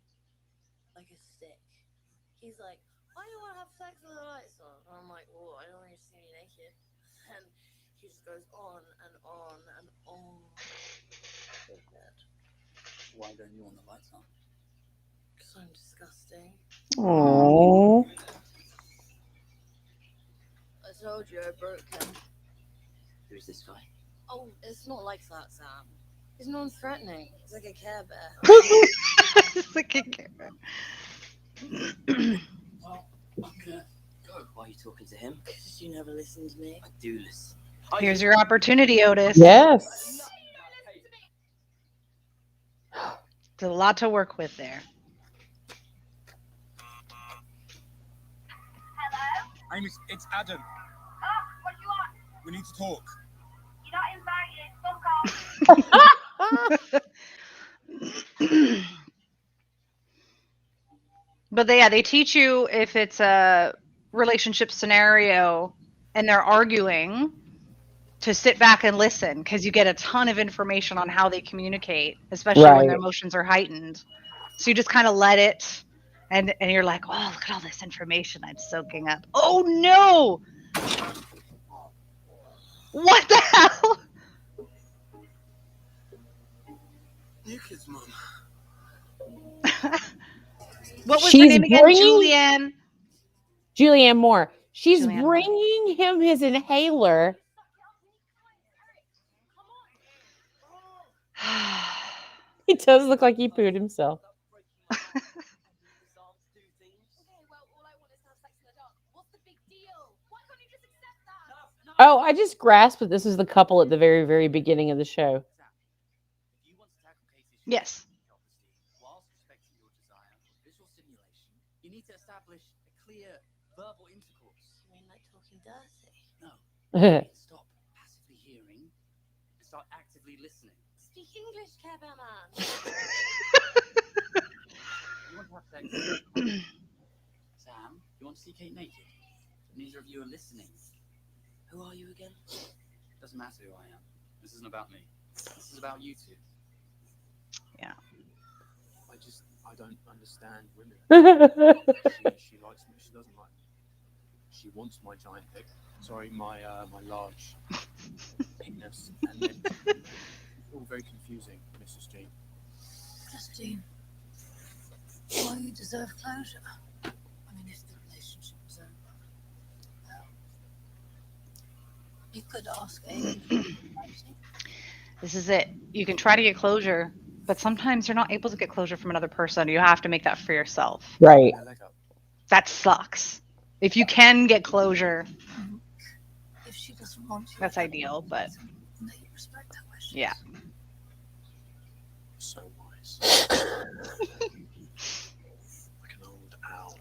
Like a stick. He's like, why do you want to have sex with the lights on? And I'm like, well, I don't want you to see me naked. And he just goes on and on and on. So bad. Why don't you want the lights on? Because I'm disgusting. Oh. I told you I broke him. Who's this guy? Oh, it's not like that, Sam. He's non-threatening. He's like a Care Bear. It's like a camera. Well, I'm gonna go. Why are you talking to him? Because you never listen to me. I do listen. Here's your opportunity, Otis. Yes. There's a lot to work with there. Amy, it's Adam. What do you want? We need to talk. You're not invited. Fuck off. But they teach you if it's a relationship scenario and they're arguing to sit back and listen because you get a ton of information on how they communicate, especially when their Right. emotions are heightened. So you just kind of let it, and you're like, oh, look at all this information I'm soaking up. Oh no! What the hell? You kids, Mum. What was her She's name again? bringing- Julianne. Julianne Moore. She's Julianne Moore. bringing him his inhaler. He does look like he pooed himself. Okay, well, all I want is to have sex in the dark. What's the big deal? Why can't you just accept that? Oh, I just grasped that this is the couple at the very, very beginning of the show. If you want to tackle cases, Yes. self-esteem, whilst respecting your desire for visual stimulation, you need to establish a clear verbal intercourse. You mean like talking dirty? No. You need to stop passively hearing and start actively listening. Speak English, Care Bear Man. You want to have sex? Sam, you want to see Kate naked? Neither of you are listening. Who are you again? Doesn't matter who I am. This isn't about me. This is about you two. I don't understand women. She likes me. She doesn't like me. She wants my giant dick. Sorry, my large penis. And then it's all very confusing, Mrs. Jean. Justine, why you deserve closure? I mean, if the relationship was over, you could ask Amy. This is it. You can try to get closure, but sometimes you're not able to get closure from another person. You have to make that for yourself. Right. Her leg up. That sucks. If you can get closure, If she doesn't want you, that's ideal, but then you respect her wishes. yeah. So wise. Like an old owl.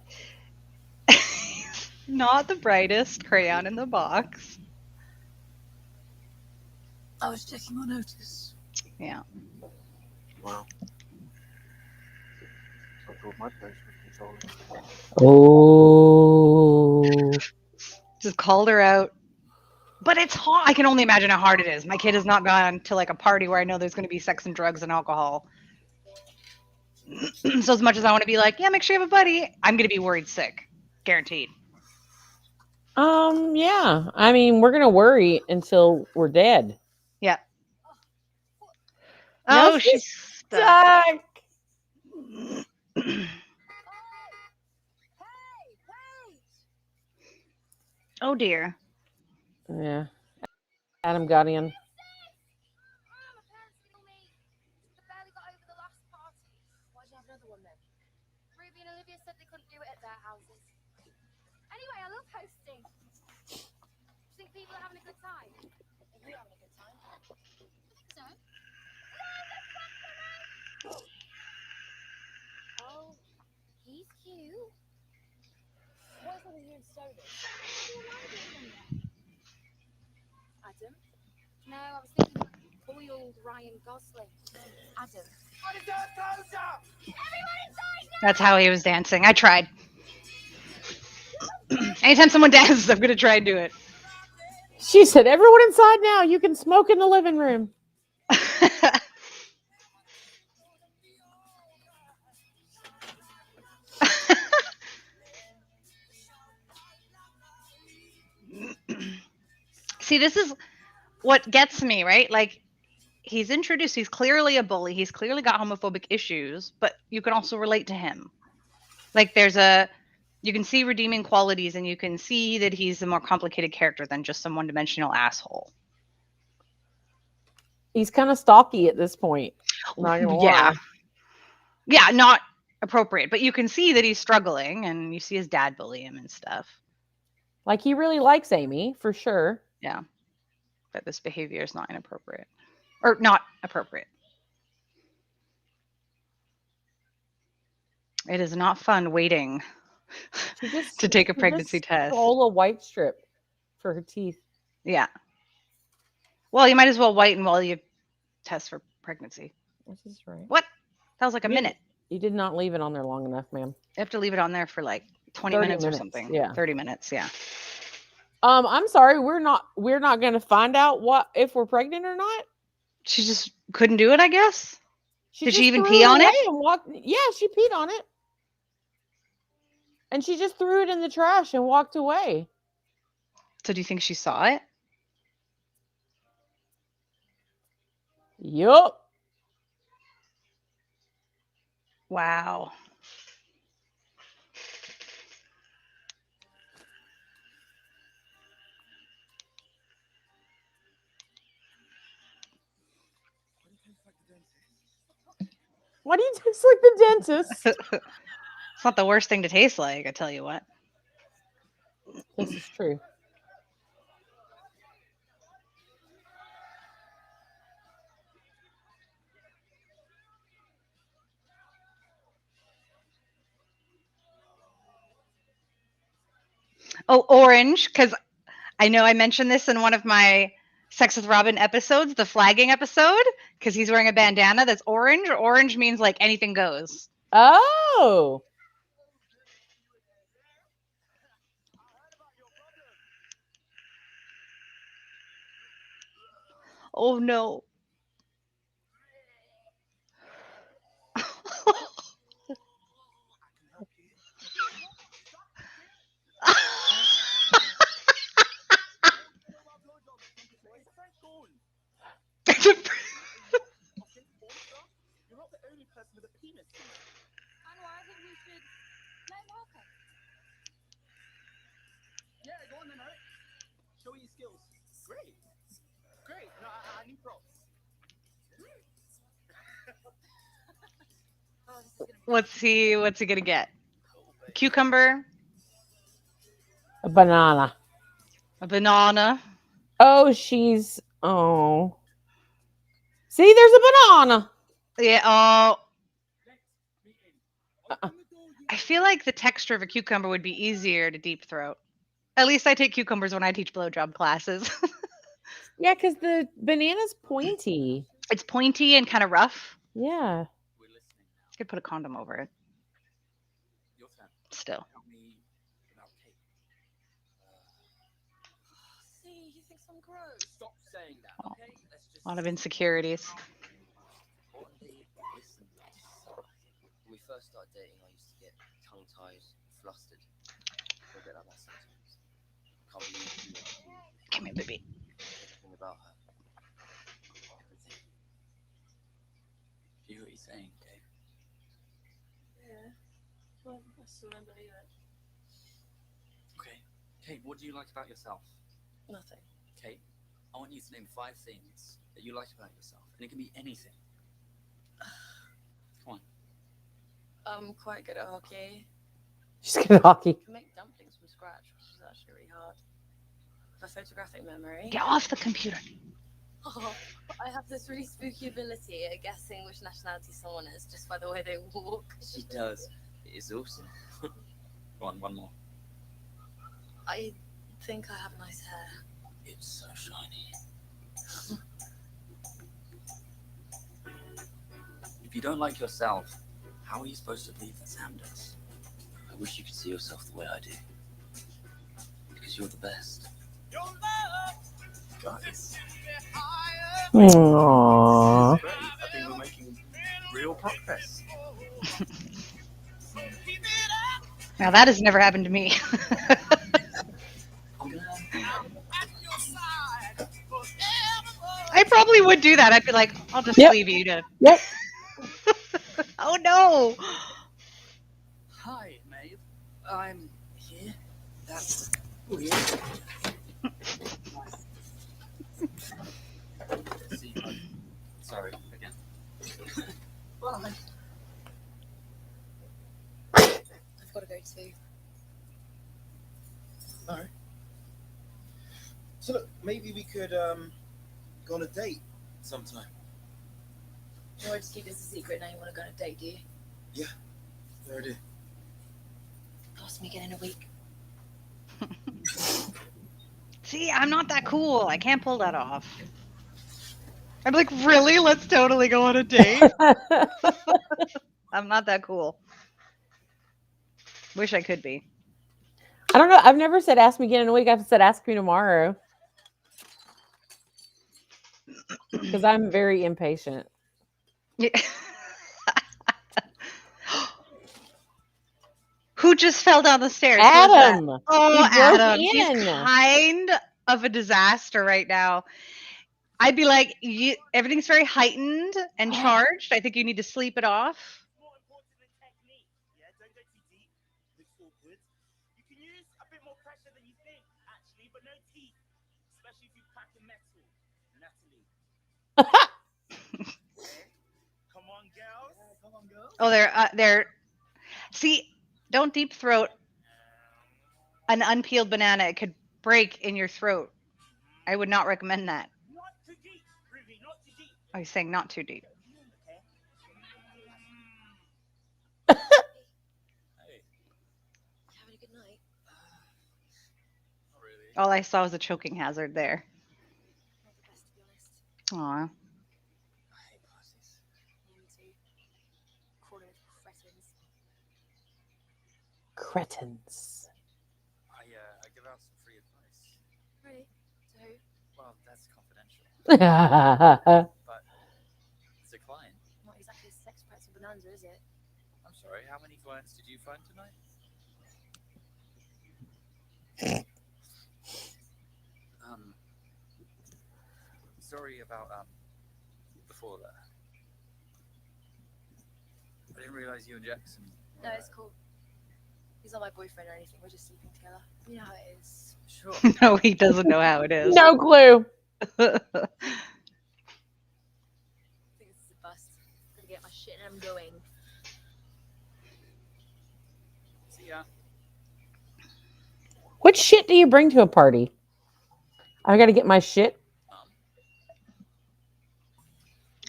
Not the brightest crayon in the box. I was checking your notice. Yeah. Wow. I thought my place was controlling. Oh. Just called her out. But it's hard. I can only imagine how hard it is. My kid has not gone to like a party where I know there's going to be sex and drugs and alcohol. So as much as I want to be like, yeah, make sure you have a buddy, I'm going to be worried sick. Guaranteed. Yeah. I mean, we're gonna worry until we're dead. Yeah. Now Oh, she's she's stuck. stuck. Hey, wait! Oh dear. Yeah. Adam got in. My parents knew me. I barely got over the last party. Why'd you have another one then? Ruby and Olivia said they couldn't do it at their houses. Anyway, I love hosting. Do you think people are having a good time? Are you having a good time? I think so. Oh, he's cute. What's all you and Stovis? Adam? No, I was thinking boiled Ryan Gosling. Adam. That's how he was dancing. I tried. Anytime someone dances, I'm gonna try and do it. She said, "Everyone inside now. You can smoke in the living room." See, this is what gets me, right? Like, he's introduced, he's clearly a bully, he's clearly got homophobic issues, but you can also relate to him. Like, you can see redeeming qualities, and you can see that he's a more complicated character than just some one-dimensional asshole. He's kind of stalky at this point. Not gonna lie. Yeah, not appropriate, but you can see that he's struggling, and you see his dad bully him and stuff. Like, he really likes Amy, for sure. Yeah. But this behavior is not inappropriate. Or not appropriate. It is not fun waiting to take a pregnancy test. Roll a white strip for her teeth. Yeah. Well, you might as well whiten while you test for pregnancy. This is right. What? That was like a minute. You did not leave it on there long enough, ma'am. You have to leave it on there for like 20 minutes or something. Yeah. 30 minutes, yeah. I'm sorry, we're not going to find out if we're pregnant or not. She just couldn't do it, I guess. Did she even threw pee on it? Yeah, she peed on it. And she just threw it in the trash and walked away. So do you think she saw it? Yup. Wow. Why do you taste like the dentist? It's not the worst thing to taste like, I tell you what. This is true. Oh, orange, because I know I mentioned this in one of my Sex with Robin episodes, the flagging episode, because he's wearing a bandana that's orange. Orange means like anything goes. Oh. Oh no. You're not the only person with a penis. Anwar, I think we should let him help us. Yeah, go on then, Eric. Show me your skills. Great. Great. No, I need props. What's he gonna get? A cucumber? A banana. A banana? Oh, oh. See, there's a banana. Yeah, oh. I feel like the texture of a cucumber would be easier to deep throat. At least I take cucumbers when I teach blowjob classes. Yeah, because the banana's pointy. It's pointy and kind of rough. Yeah. I could put a condom over it. Your turn. Still. Help me without cake. See, he thinks I'm gross. Stop saying that, Oh. okay? Let's just. A lot of insecurities. Importantly, listen. When we first started dating, I used to get tongue-tied, flustered. I get like that sometimes. Can't believe you Come here, baby. everything about her. Everything. saying, Kate? Yeah. Well, I still don't believe it. Okay. Kate, what do you like about yourself? Nothing. Kate, I want you to name 5 things that you like about yourself, and it can be anything. Come on. I'm quite good at hockey. She's good at hockey. I can make dumplings from scratch, which is actually really hard. I have photographic memory. Get off the computer. Oh, I have this really spooky ability at guessing which nationality someone is just by the way they walk. She does. It is awesome. Go on, one more. I think I have nice hair. It's so shiny. If you don't like yourself, how are you supposed to believe that Sam does? I wish you could see yourself the way I do. Because you're the best. Guys. Aww. Great. I think we're making real progress. Now that has never happened to me. I probably would do that. I'd be like, I'll just Yep. leave you to. Yep. Oh no! Hi, Maeve. I'm here. That's weird. See, sorry again. Bye. I've got to go too. Alright. So look, maybe we could go on a date sometime. You want to keep this a secret now you want to go on a date, do you? Yeah, I do. Ask me again in a week. See, I'm not that cool. I can't pull that off. I'm like, really? Let's totally go on a date. I'm not that cool. Wish I could be. I don't know. I've never said ask me again in a week. I've said ask me tomorrow. Because I'm very impatient. Yeah. Who just fell down the stairs? Who was that? Adam. Oh, He broke Adam. in. He's kind of a disaster right now. I'd be like, everything's very heightened and charged. I think you need to sleep it off. More important than technique. Yeah, don't go too deep. Looks awkward. You can use a bit more pressure than you think, actually, but no teeth. Especially if you pack a metal. Natalie. Come on, girls. Come on, girls. Oh, they're. See, don't deep throat an unpeeled banana. It could break in your throat. I would not recommend that. Not too deep, Ruby, not too deep. Oh, he's saying not too deep. Okay. Hey. Having a good night? Not really. All I saw was a choking hazard there. Not the best, to be honest. Aw. I hate parties. Yeah, me too. Calling it cretins. Cretins. I give out some free advice. Really? To who? Well, that's confidential. That's But it's a client. Not exactly a sex pretzel bonanza, is it? I'm sorry, how many clients did you find tonight? Sorry about before that. I didn't realize you and Jackson. No, it's cool. He's not my boyfriend or anything. We're just sleeping together. You know how it is. Sure. No, he doesn't know how it is. no clue. I think this is a bust. Gotta get my shit and I'm going. See ya. What shit do you bring to a party? I got to get my shit.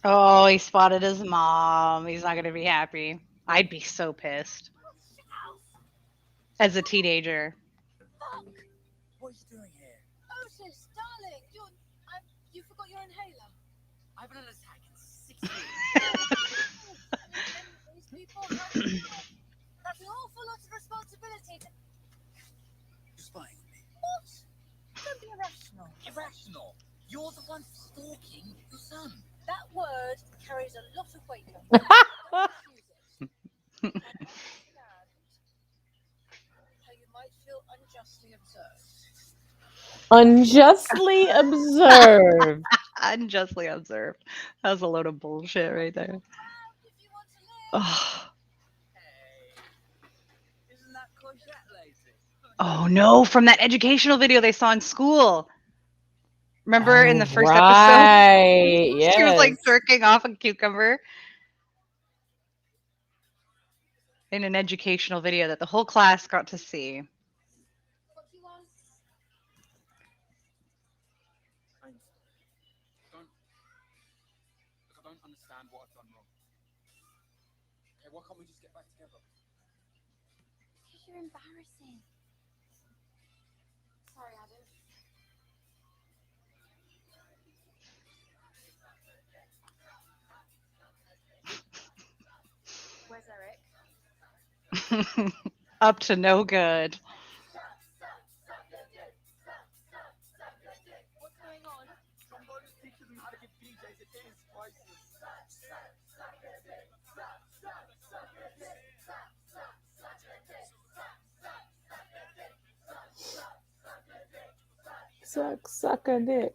Oh, he spotted his mom. He's not going to be happy. I'd be so pissed. As a teenager. What are you doing here? Otis, darling, you forgot your inhaler. I've been an attack in 6 years. These people, that's an awful lot of responsibility. You're spying on me. What? Don't be irrational. Irrational. You're the one stalking your son. That word carries a lot of weight. Don't use it. How you might feel unjustly observed. Unjustly observed. Unjustly observed. That was a load of bullshit right there. If you Ugh. Isn't that courgette lady? Oh no, from that educational video they saw in school. Remember in the first episode? Right. She was like Yes. jerking off a cucumber. In an educational video that the whole class got to see. What do you want? I don't understand what I've done wrong. Okay, why can't we just get back together? Because you're embarrassing. Sorry, Adam. Where's Eric? Up to no good. What's going on? Somebody's teaching them how to give BJs a dance crisis. Suck a dick.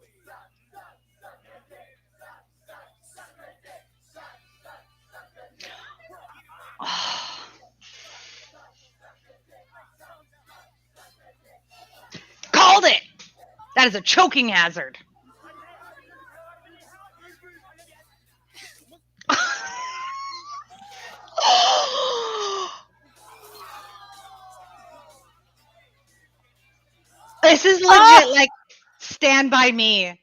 Called it! That is a choking hazard. This is legit like Stand By Me.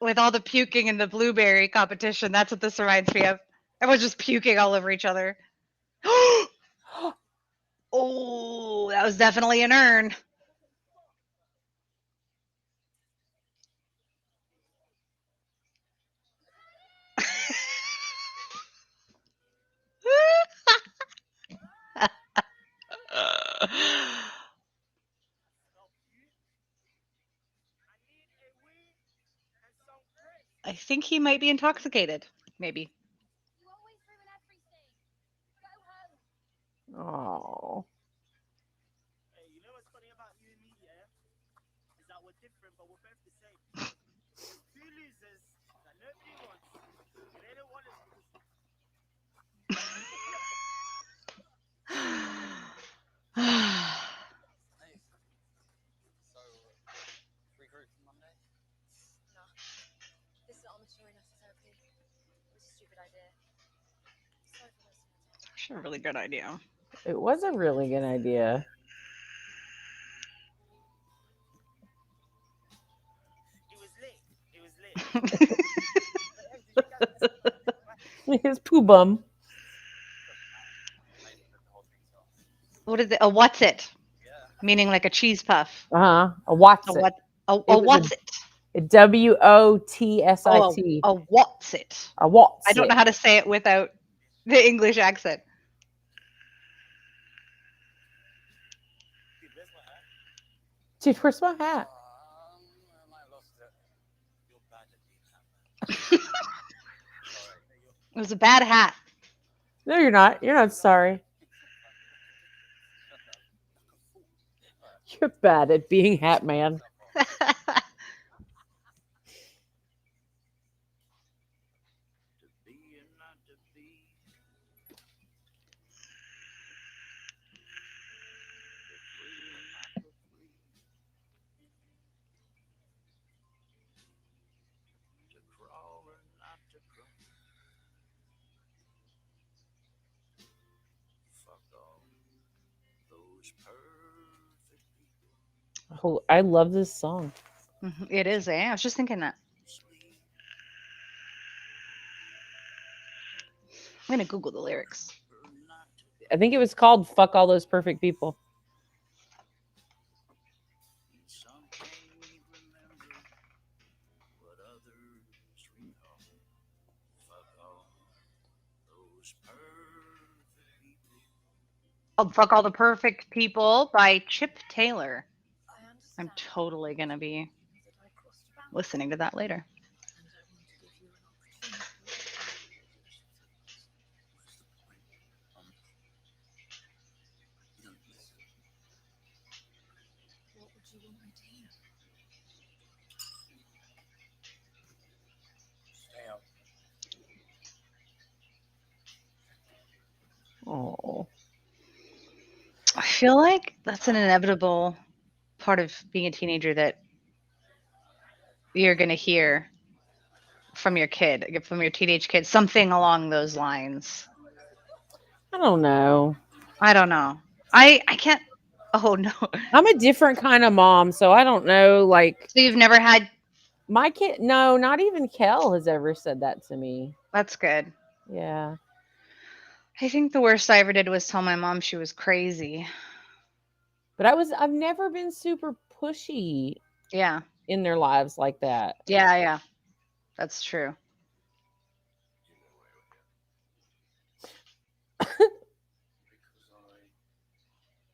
With all the puking and the blueberry competition. That's what this reminds me of. Everyone's just puking all over each other. Oh, that was definitely an urn. I think he might be intoxicated. Maybe. You always ruin everything. Go home. Oh. Hey, you know what's funny about you and me, yeah? Is that we're different, but we're both the same. Two losers that nobody wants. They don't want us Hey. So, free group Monday? No. This is not mature enough for therapy. It was a stupid idea. Sorry for wasting your time. It's actually a really good idea. It was a really good idea. It was lit. His poo bum. What is it? A what's it? Yeah. Meaning like a cheese puff. A what's A it? what? A It was what's it? WOTSIT. A what's it? A what's I don't know it? how to say it without the English accent. Dude, where's my hat? Dude, where's my hat? I might have lost it. You're bad at being hat. It was a bad hat. No, you're not. You're not sorry. You're bad at being Hat Man. Oh, I love this song. It is, eh? I was just thinking that. I'm gonna Google the lyrics. I think it was called "Fuck All Those Perfect People." Oh, Fuck All the Perfect People by Chip Taylor. I I'm understand totally gonna be that I crossed your boundaries, listening to that later. and I want to give you an opportunity. What would you want me to hear? Stay out. feel like that's an inevitable part of being a teenager that you're going to hear from your kid, from your teenage kid, something along those lines. I don't know. I don't know. I can't. Oh no. I'm a different kind of mom, so I don't know. Like So you've never had. my kid, no, not even Kel has ever said that to me. That's good. Yeah. I think the worst I ever did was tell my mom she was crazy. But I've never been super pushy Yeah. in their lives like that. Yeah, yeah. That's true. Because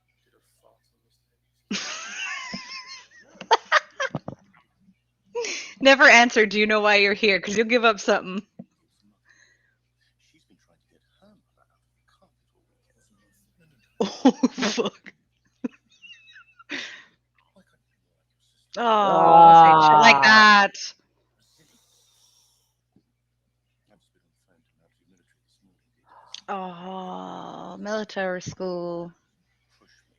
I did a fart on the stage. Never answer, do you know why you're here? Because you'll give up something. She's been trying to get her mother out of the carpet all weekend. Oh, fuck. Why can't you be more like your sister? Oh, say shit like that. I've just been on the phone to an absolute military this morning. Oh, military school. Push me.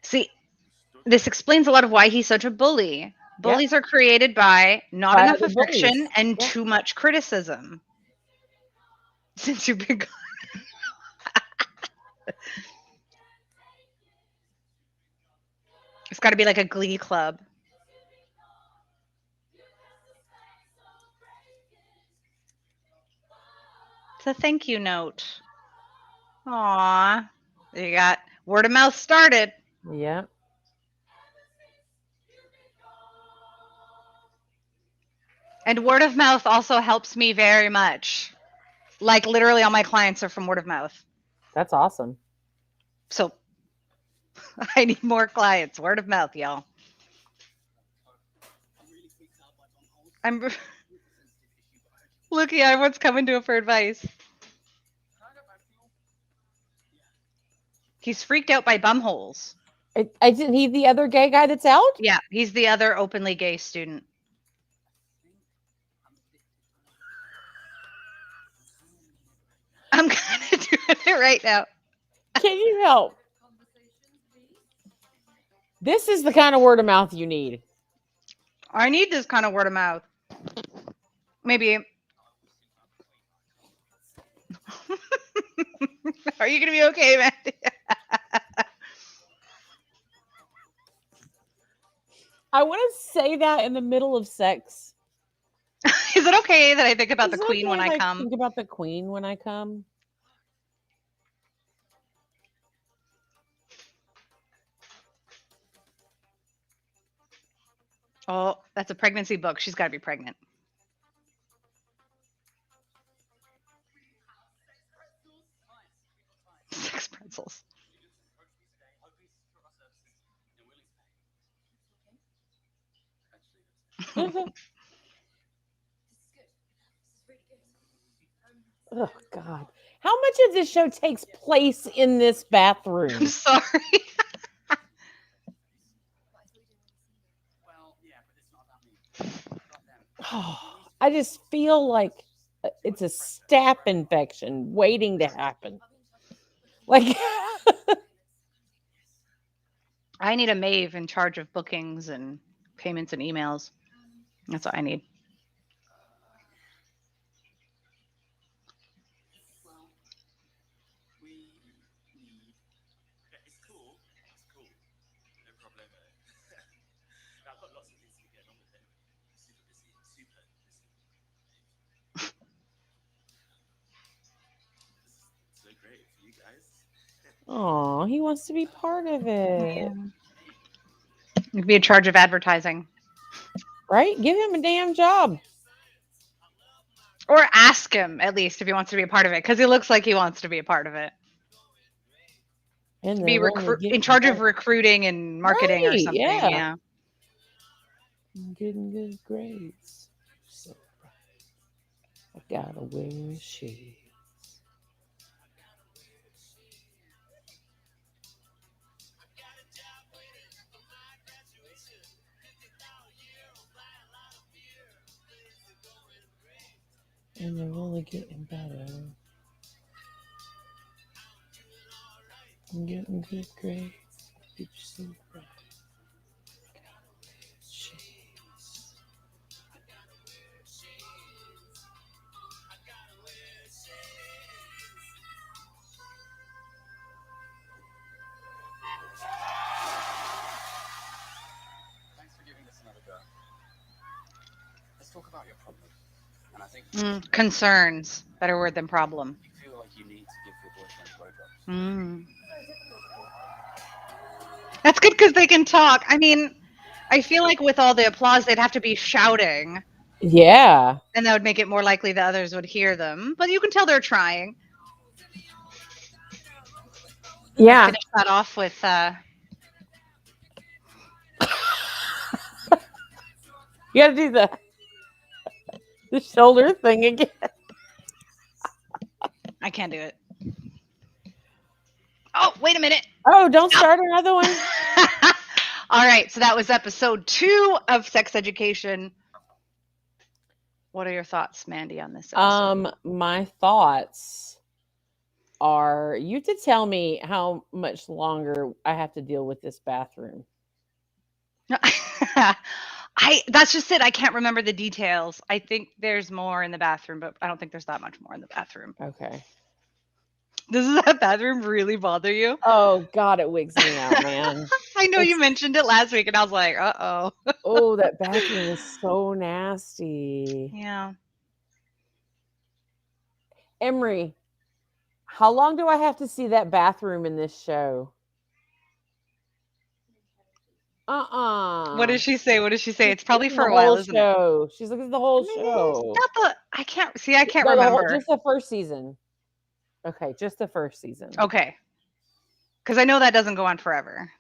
See, He stood this explains a lot of why he's such a bully. Bullies are created by not By enough other affection bullies. and Yeah. too much criticism. Since you've been gone. It's got to be like a glee club. It's a thank you note. Aw. You got word of mouth started. Yeah. And word of mouth also helps me very much. Like literally all my clients are from word of mouth. That's awesome. So I need more clients. Word of mouth, y'all. I'm really freaked out by Tom Holt. I'm With a sensitive issue, but I heard you. Looky, everyone's coming to him for advice. Can I go back to you? He's freaked out by bumholes. Isn't he the other gay guy that's out? Yeah, he's the other openly gay student. I'm kind of doing it right now. Can you help? This is the kind of word of mouth you need. I need this kind of word of mouth. Maybe. Are you going to be okay, Mandy? I want to say that in the middle of sex. Is it okay that I think about Is the it queen when okay I if come? Think about the queen when I come. Oh, that's a pregnancy book. She's got to be pregnant. Sex pretzels. Oh God! How much of this show takes place in this I'm bathroom? sorry. Well, yeah, but it's not about me. Not them. I just feel like it's a staph infection waiting to happen. Like, I need a Maeve in charge of bookings and payments and emails. That's what I need. Well, we need. Yeah, it's cool. It's cool. No problem. I've got lots of things to be getting on with anyway. Super busy. Super busy. It's so great for you guys. oh, he wants to be part of it, You'd be in charge of advertising. right? Give him a damn job. Or ask him, at least, if he wants to be a part of it. Because he looks like he wants to be a part of it. And Be they're only in getting charge of better. recruiting and marketing or Right, something. yeah. Yeah. Getting good grades. So I gotta wear shades. And they're only getting better. Getting good grades. Thanks for giving this another go. Let's talk about your problem. And I think Concerns. Better word than problem. you feel like you need to give your boyfriend blowjobs. That's good because they can talk. I mean, I feel like with all the applause, they'd have to be shouting, Yeah. and that would make it more likely that others would hear them. But you can tell they're trying. Yeah. Finish that off with You got to do the shoulder thing again. I can't do it. Oh, wait a minute. Oh, don't start another one. All right, so that was episode 2 of Sex Education. What are your thoughts, Mandy, on this episode? My thoughts are you to tell me how much longer I have to deal with this bathroom. That's just it. I can't remember the details. I think there's more in the bathroom, but I don't think there's that much more in the bathroom. Okay. Does that bathroom really bother you? Oh God, it wigs me out, man. I know you mentioned it last week, and I was like, uh-oh. Oh, that bathroom is so nasty. Yeah. Emery, how long do I have to see that bathroom in this show? What does she say? It's probably for the a while, whole isn't show. She's like, it's the whole it? show. I can't No, remember. just the first season. Okay, just the first season. Okay. Because I know that doesn't go on forever.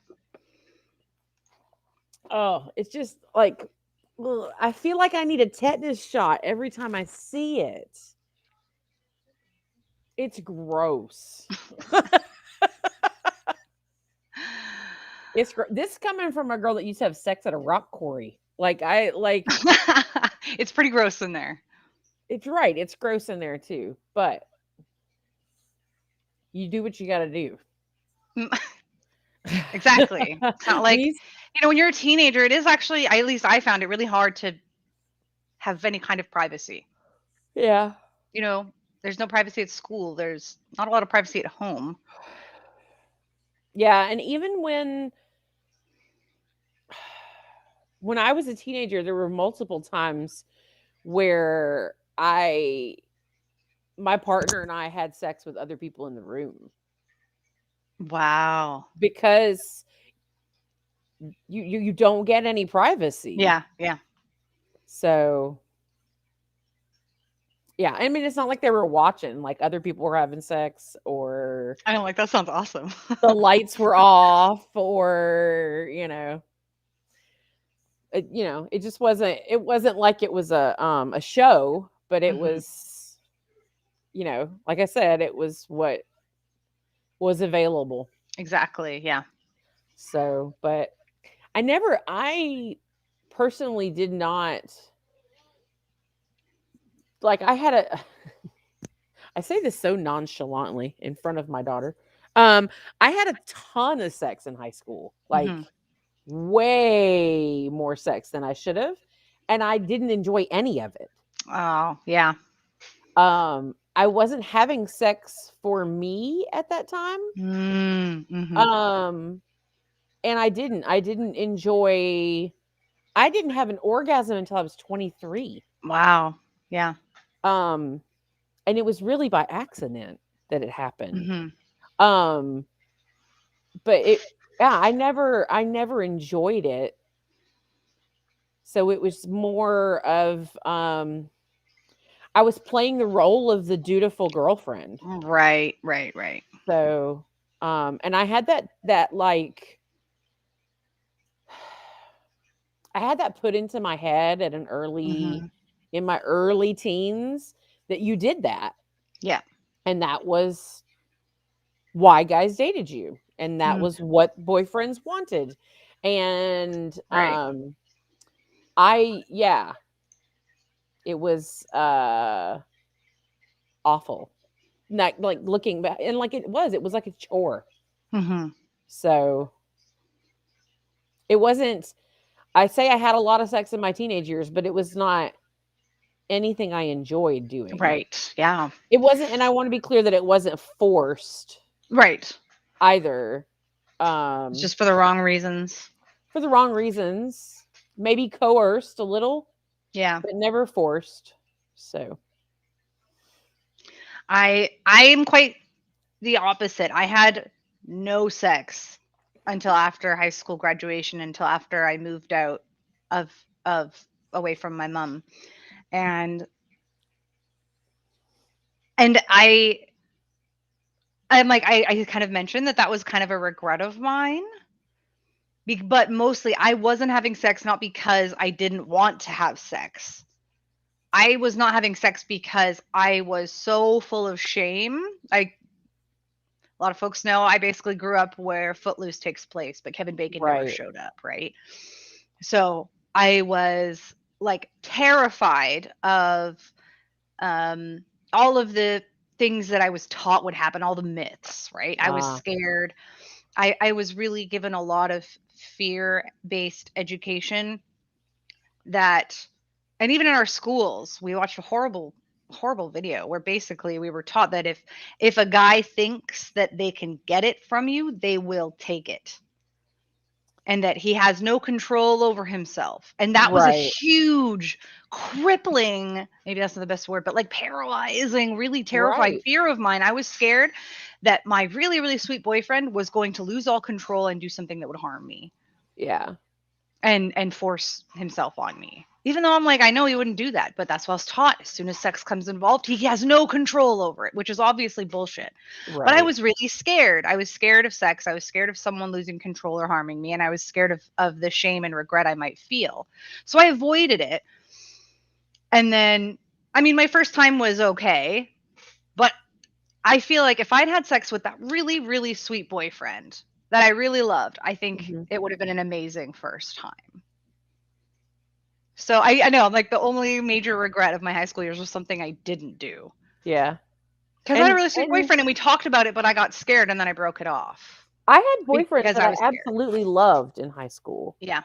Oh, it's just like, ugh, I feel like I need a tetanus shot every time I see it. It's gross. This coming from a girl that used to have sex at a rock quarry. It's pretty gross in there. It's right. It's gross in there too, but you do what you got to do. Exactly. It's not like, when you're a teenager, it is actually, at least I found it really hard to have any kind of privacy. Yeah. There's no privacy at school. There's not a lot of privacy at home. Yeah. And even when I was a teenager, there were multiple times where my partner and I had sex with other people in the room. Wow. Because you don't get any privacy. Yeah. So yeah, I mean, it's not like they were watching, like other people were having sex, or I don't like that. Sounds awesome. the lights were off, or it just wasn't. It wasn't like it was a show, but it was, like I said, it was what was available. Exactly. Yeah. So, but I personally did not. Like I say this so nonchalantly in front of my daughter. I had a ton of sex in high school, like way more sex than I should have. And I didn't enjoy any of it. Oh, yeah. I wasn't having sex for me at that time. And I didn't have an orgasm until I was 23. Wow. Yeah. And it was really by accident that it happened. But I never enjoyed it. So it was more of, I was playing the role of the dutiful girlfriend. Right. So, and I had that like, I had that put into my head at in my early teens that you did that. Yeah. And that was why guys dated you. And that was what boyfriends wanted. And it was awful. Not like looking back, and like it was like a chore. Mm-hmm. So it wasn't, I say I had a lot of sex in my teenage years, but it was not anything I enjoyed doing. Right. Yeah. It wasn't, and I want to be clear that it wasn't forced Right. either. It's just for the wrong reasons. For the wrong reasons. Maybe coerced a little, Yeah. but never forced. So I am quite the opposite. I had no sex until after high school graduation, until after I moved out of away from my mom. And I'm like, I kind of mentioned that was kind of a regret of mine. But mostly I wasn't having sex not because I didn't want to have sex. I was not having sex because I was so full of shame. A lot of folks know I basically grew up where Footloose takes place, but Kevin Bacon never Right. showed up, right? So I was like terrified of all of the things that I was taught would happen, all the myths, right? I was scared. I was really given a lot of fear-based education that, and even in our schools, we watched a horrible video where basically we were taught that if a guy thinks that they can get it from you, they will take it. And that he has no control over himself. And that was a huge, crippling, maybe that's not the best word, but like paralyzing, really terrifying fear of mine. I was scared that my really, really sweet boyfriend was going to lose all control and do something that would harm me. Yeah. And force himself on me. Even though I'm like, I know he wouldn't do that, but that's what I was taught. As soon as sex comes involved, he has no control over it, which is obviously bullshit. Right. But I was really scared. I was scared of sex. I was scared of someone losing control or harming me. And I was scared of the shame and regret I might feel. So I avoided it. And then, I mean, my first time was okay. But I feel like if I'd had sex with that really, really sweet boyfriend that I really loved, I think it would have been an amazing first time. So I know, like, the only major regret of my high school years was something I didn't do. Yeah. Because I had a really sweet boyfriend and we talked about it, but I got scared and then I broke it off. I had boyfriends that I absolutely loved in high school. Yeah.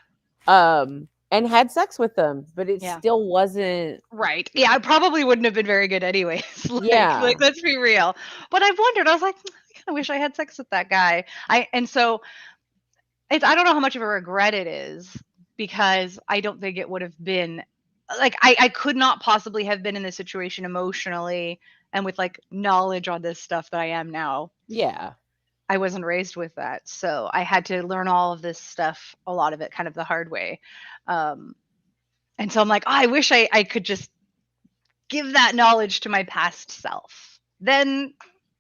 And had sex with them, but it still wasn't right. Yeah, I probably wouldn't have been very good anyways. Like, let's be real. But I've wondered, I was like, I kind of wish I had sex with that guy. I don't know how much of a regret it is, because I don't think it would have been like, I could not possibly have been in this situation emotionally and with like knowledge on this stuff that I am now. Yeah. I wasn't raised with that. So I had to learn all of this stuff, a lot of it kind of the hard way. And so I'm like, I wish I could just give that knowledge to my past self. Then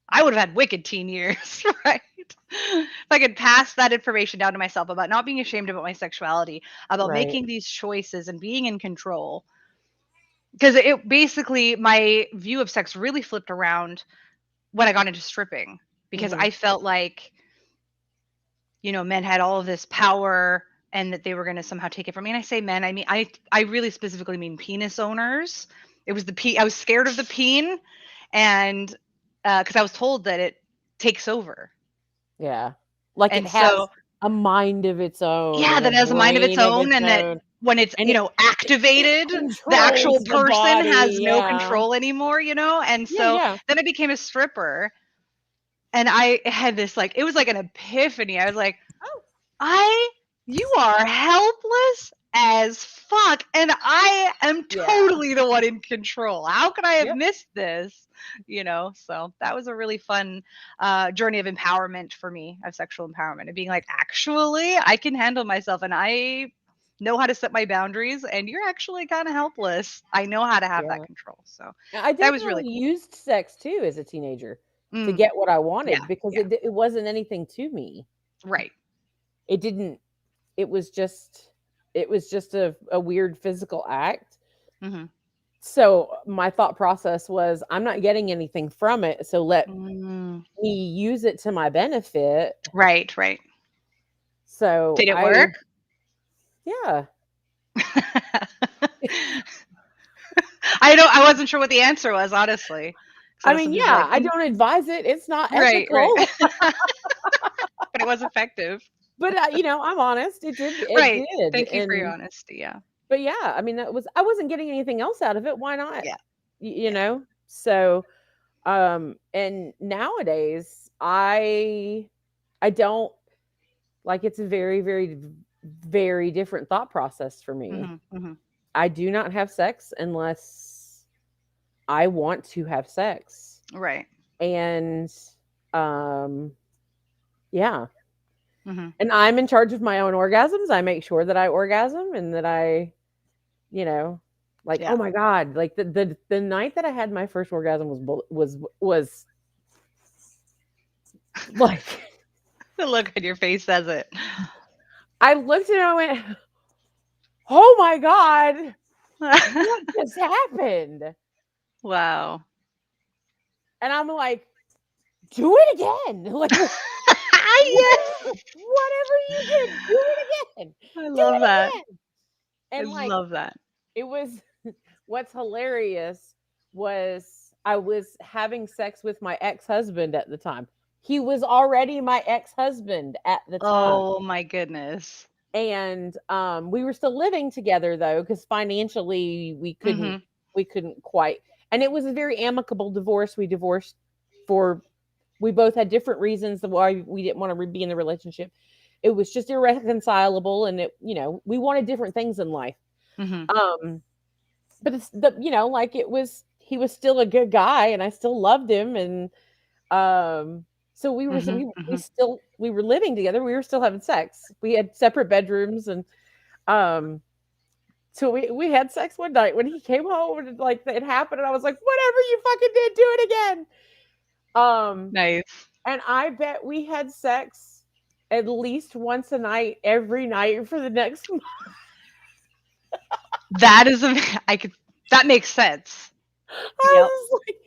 I would have had wicked teen years, right? If I could pass that information down to myself about not being ashamed about my sexuality, about making these choices and being in control. Because it basically, my view of sex really flipped around when I got into stripping, because I felt like, men had all of this power and that they were going to somehow take it from me. And I say men, I mean, I really specifically mean penis owners. It was I was scared of the peen, and because I was told that it takes over. Yeah. Like, and it has a mind of its own. Yeah, that has a mind of its own, and that when it's, activated, the actual person has no control anymore, And so then I became a stripper, and I had this, like, it was like an epiphany. I was like, you are helpless as fuck, and I am totally the one in control. How could I have missed this? So that was a really fun journey of empowerment for me, of sexual empowerment, and being like, actually, I can handle myself, and I know how to set my boundaries, and you're actually kind of helpless. I know how to have that control. So that was really cool. Used sex too as a teenager to get what I wanted, because it wasn't anything to me. Right. It was just a weird physical act. Mm-hmm. So my thought process was, I'm not getting anything from it, so let me use it to my benefit. Right. So did it work? Yeah. I wasn't sure what the answer was, honestly. I mean, I don't advise it. It's not ethical. Right. it was effective. But I'm honest. It did. It Right. did. Thank you for your honesty. Yeah. But yeah, I mean, I wasn't getting anything else out of it. Why not? Yeah. You know. So, and nowadays I don't like. It's a very, very, very different thought process for me. I do not have sex unless I want to have sex. Right. And yeah. And I'm in charge of my own orgasms. I make sure that I orgasm and that I, like, oh my God, like the night that I had my first orgasm was like, the look on your face says it. I looked and I went, oh my God, what just happened? Wow. And I'm like, do it again. Like, whatever you did, do it again. I love that. Again. And I love that. It was what's hilarious was I was having sex with my ex-husband at the time. He was already my ex-husband at the time. Oh my goodness. And we were still living together though, because financially we couldn't quite. And it was a very amicable divorce. We divorced we both had different reasons why we didn't want to be in the relationship. It was just irreconcilable, and we wanted different things in life. But it's he was still a good guy, and I still loved him, and so we were we were living together. We were still having sex. We had separate bedrooms, and so we had sex one night when he came home, and like it happened, and I was like, whatever you fucking did, do it again. Nice. And I bet we had sex at least once a night, every night for the next month. That makes sense. I was like,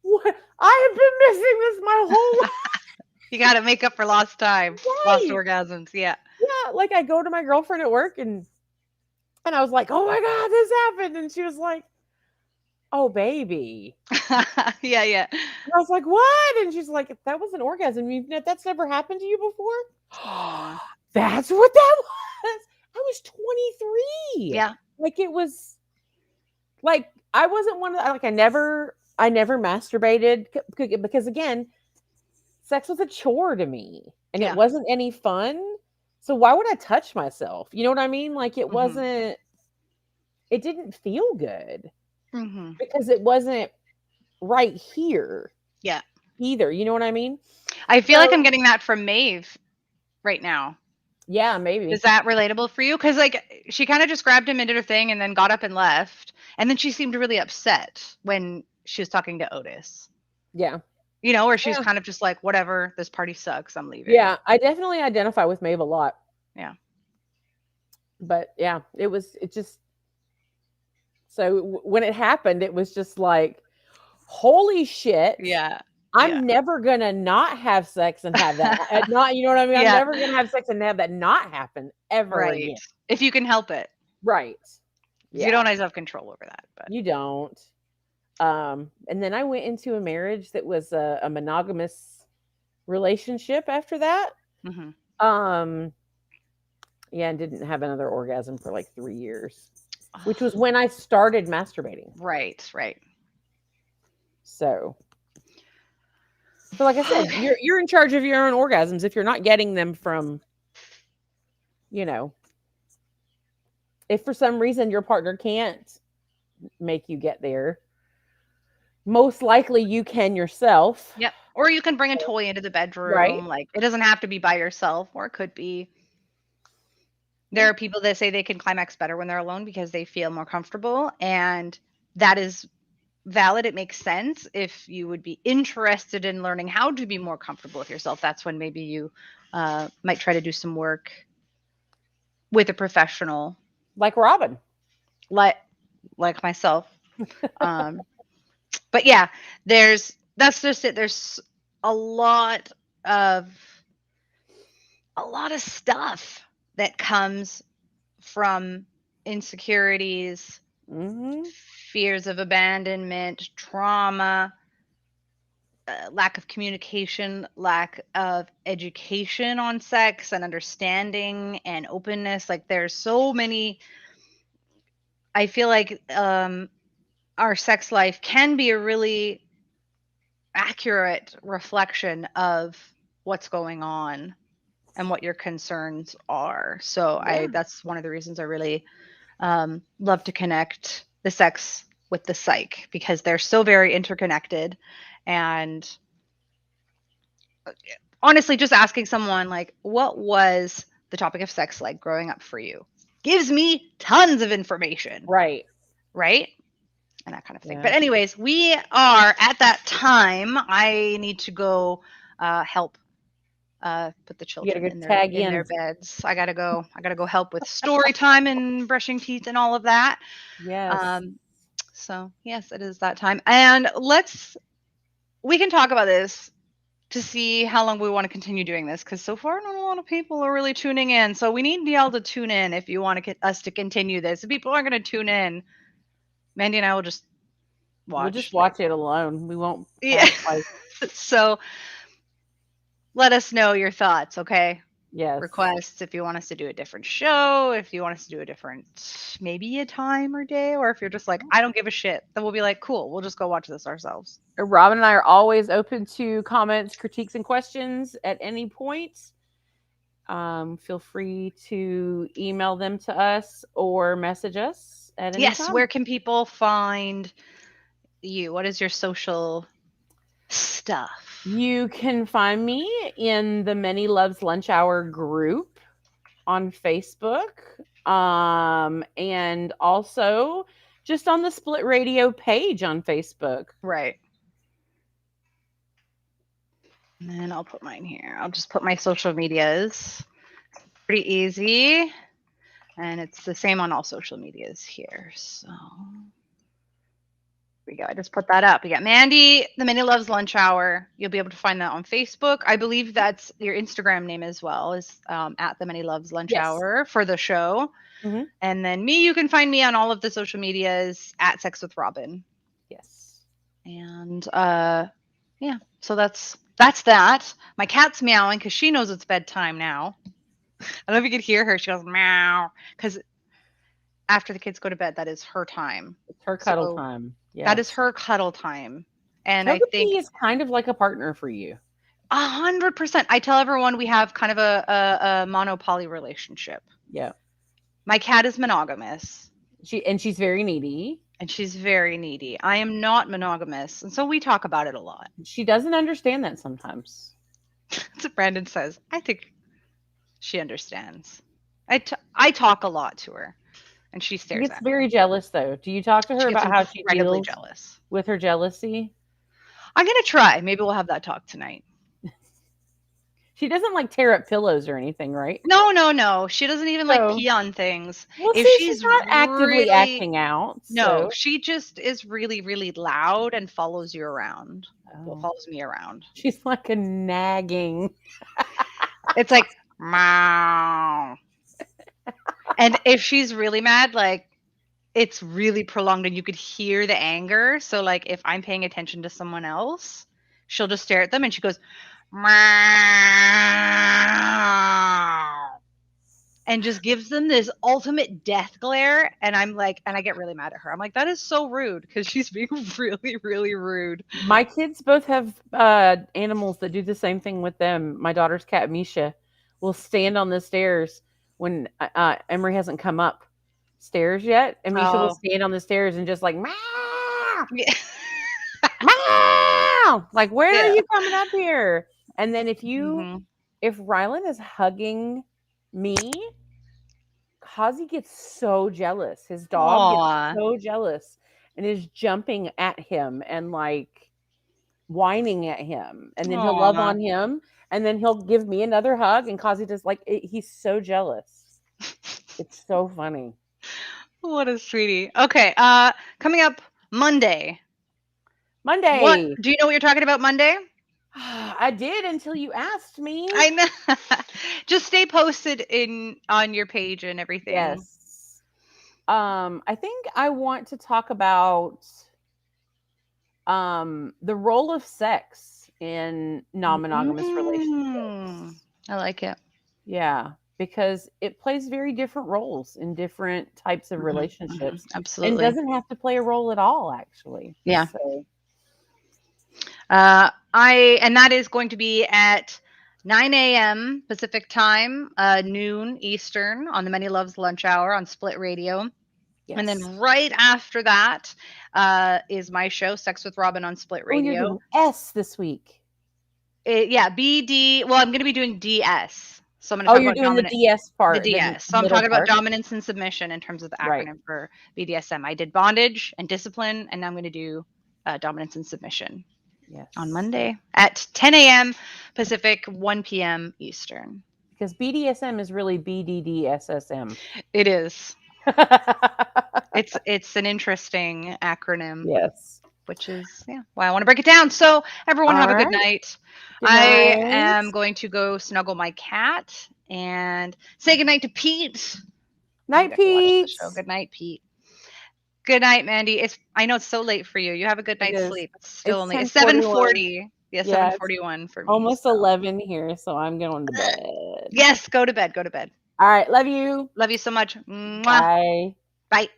what? I have been missing this my whole life. You got to make up for lost time, lost orgasms. Yeah. Yeah. Like I go to my girlfriend at work and I was like, oh my God, this happened. And she was like, oh, baby. Yeah. And I was like, what? And she's like, that was an orgasm. That's never happened to you before? Aww. That's what that was. I was 23. Yeah. Like it was like, I wasn't one of the, like, I never masturbated because again, sex was a chore to me and it wasn't any fun. So why would I touch myself? You know what I mean? Like it wasn't, it didn't feel good because it wasn't right here. Yeah. Either. You know what I mean? I feel like I'm getting that from Maeve right now. Yeah, maybe. Is that relatable for you? Because like she kind of just grabbed him and did her thing and then got up and left. And then she seemed really upset when she was talking to Otis. Yeah. You know, or she was kind of just like, whatever, this party sucks, I'm leaving. Yeah, I definitely identify with Maeve a lot. Yeah. But yeah, it just, so when it happened, it was just like, holy shit. Yeah. I'm never gonna not have sex and have that. Not, you know what I mean? I'm never gonna have sex and have that not happen ever again. If you can help it. Right. Yeah. You don't always have control over that, but you don't. And then I went into a marriage that was a monogamous relationship after that. Yeah, and didn't have another orgasm for like 3 years, which was when I started masturbating. Right. So like I said, you're in charge of your own orgasms. If you're not getting them from, if for some reason your partner can't make you get there, most likely you can yourself. Yep. Or you can bring a toy into the bedroom. Right. Like it doesn't have to be by yourself, or it could be. There are people that say they can climax better when they're alone because they feel more comfortable, and that is valid. It makes sense. If you would be interested in learning how to be more comfortable with yourself, that's when maybe you might try to do some work with a professional, like Robin, like myself. But yeah, that's just it. There's a lot of stuff that comes from insecurities, fears of abandonment, trauma, lack of communication, lack of education on sex and understanding and openness. Like there's so many. I feel like our sex life can be a really accurate reflection of what's going on and what your concerns are. So Yeah. that's one of the reasons I really love to connect the sex with the psych, because they're so very interconnected. And honestly, just asking someone like, what was the topic of sex like growing up for you, gives me tons of information. Right. And that kind of thing. Yeah. But anyways, we are at that time. I need to go help put the children go in tag their in. beds. I gotta go help with story time and brushing teeth and all of that. Yes. So yes, it is that time. And we can talk about this to see how long we want to continue doing this, because so far not a lot of people are really tuning in. So we need y'all to tune in if you want to get us to continue this. If people aren't going to tune in, Mandy and I will just watch. We'll just watch it alone. We won't. Yeah. So let us know your thoughts, okay? Yes. Requests if you want us to do a different show, if you want us to do a different, maybe a time or day, or if you're just like, I don't give a shit, then we'll be like, cool, we'll just go watch this ourselves. Robin and I are always open to comments, critiques, and questions at any point. Feel free to email them to us or message us at any time. Where can people find you? What is your social stuff? You can find me in the Many Loves Lunch Hour group on Facebook, and also just on the Split Radio page on Facebook. Right. And then I'll put mine here. I'll just put my social medias. Pretty easy. And it's the same on all social medias here. So here we go. I just put that up. You got Mandy, the Many Loves Lunch Hour. You'll be able to find that on Facebook. I believe that's your Instagram name as well, is at the Many Loves Lunch Hour for the show. Mm-hmm. And then me, you can find me on all of the social medias at Sex with Robin. Yes. And yeah, so that's that. My cat's meowing because she knows it's bedtime now. I don't know if you could hear her. She goes meow because after the kids go to bed, that is her time. It's her cuddle time. Yes. That is her cuddle time. And Togepi I think is kind of like a partner for you. 100%. I tell everyone we have kind of a mono-poly relationship. Yeah. My cat is monogamous. She's very needy. And she's very needy. I am not monogamous. And so we talk about it a lot. She doesn't understand that sometimes. That's what Brandon says. I think she understands. I talk a lot to her. And she stares She gets at me. very jealous, though. Do you talk to her about how she deals jealous with her jealousy? I'm going to try. Maybe we'll have that talk tonight. She doesn't like tear up pillows or anything, right? No. She doesn't even like pee on things. Well, if she's not actively acting out. No, she just is really, really loud and follows you around. Well, follows me around. She's like a nagging. It's like, meow. And if she's really mad, like, it's really prolonged and you could hear the anger. So, like, if I'm paying attention to someone else, she'll just stare at them and she goes, and just gives them this ultimate death glare. And I'm like, and I get really mad at her. I'm like, that is so rude, because she's being really, really rude. My kids both have animals that do the same thing with them. My daughter's cat, Misha, will stand on the stairs when Emery hasn't come up stairs yet. And Misha will stand on the stairs and just like, meow, meow, like, where are you coming up here? And then if Rylan is hugging me, Kazi gets so jealous. His dog gets so jealous and is jumping at him and like whining at him. And then he'll love on him and then he'll give me another hug. And Kazi just like, he's so jealous. It's so funny. What a sweetie. Okay. Coming up Monday. Do you know what you're talking about Monday? I did until you asked me. I know. Just stay posted on your page and everything. Yes. I think I want to talk about the role of sex in non-monogamous relationships. I like it. Yeah, because it plays very different roles in different types of relationships. Absolutely. And doesn't have to play a role at all, actually. Yeah. So. And that is going to be at 9 a.m. Pacific time, noon Eastern on the Many Loves Lunch Hour on Split Radio. Yes. And then right after that is my show, Sex with Robin on Split Radio. You're doing S this week. BD. Well, I'm going to be doing DS. So I'm going to talk you're about doing the DS part. The DS. So I'm talking about dominance and submission in terms of the acronym for BDSM. I did bondage and discipline, and now I'm going to do dominance and submission. Yes. On Monday at 10 a.m. Pacific, 1 p.m. Eastern. Because BDSM is really BDDSSM. It is. It's an interesting acronym. Yes. Which is why I want to break it down. So everyone have a good night. I am going to go snuggle my cat and say goodnight to Pete. Night, Pete. Good night, Pete. Good night, Mandy. I know it's so late for you. You have a good night's sleep. It's still only 7:40. Yeah, 7:41 for me. Almost 11 here, so I'm going to bed. Yes, go to bed. Go to bed. All right, love you. Love you so much. Mwah. Bye. Bye.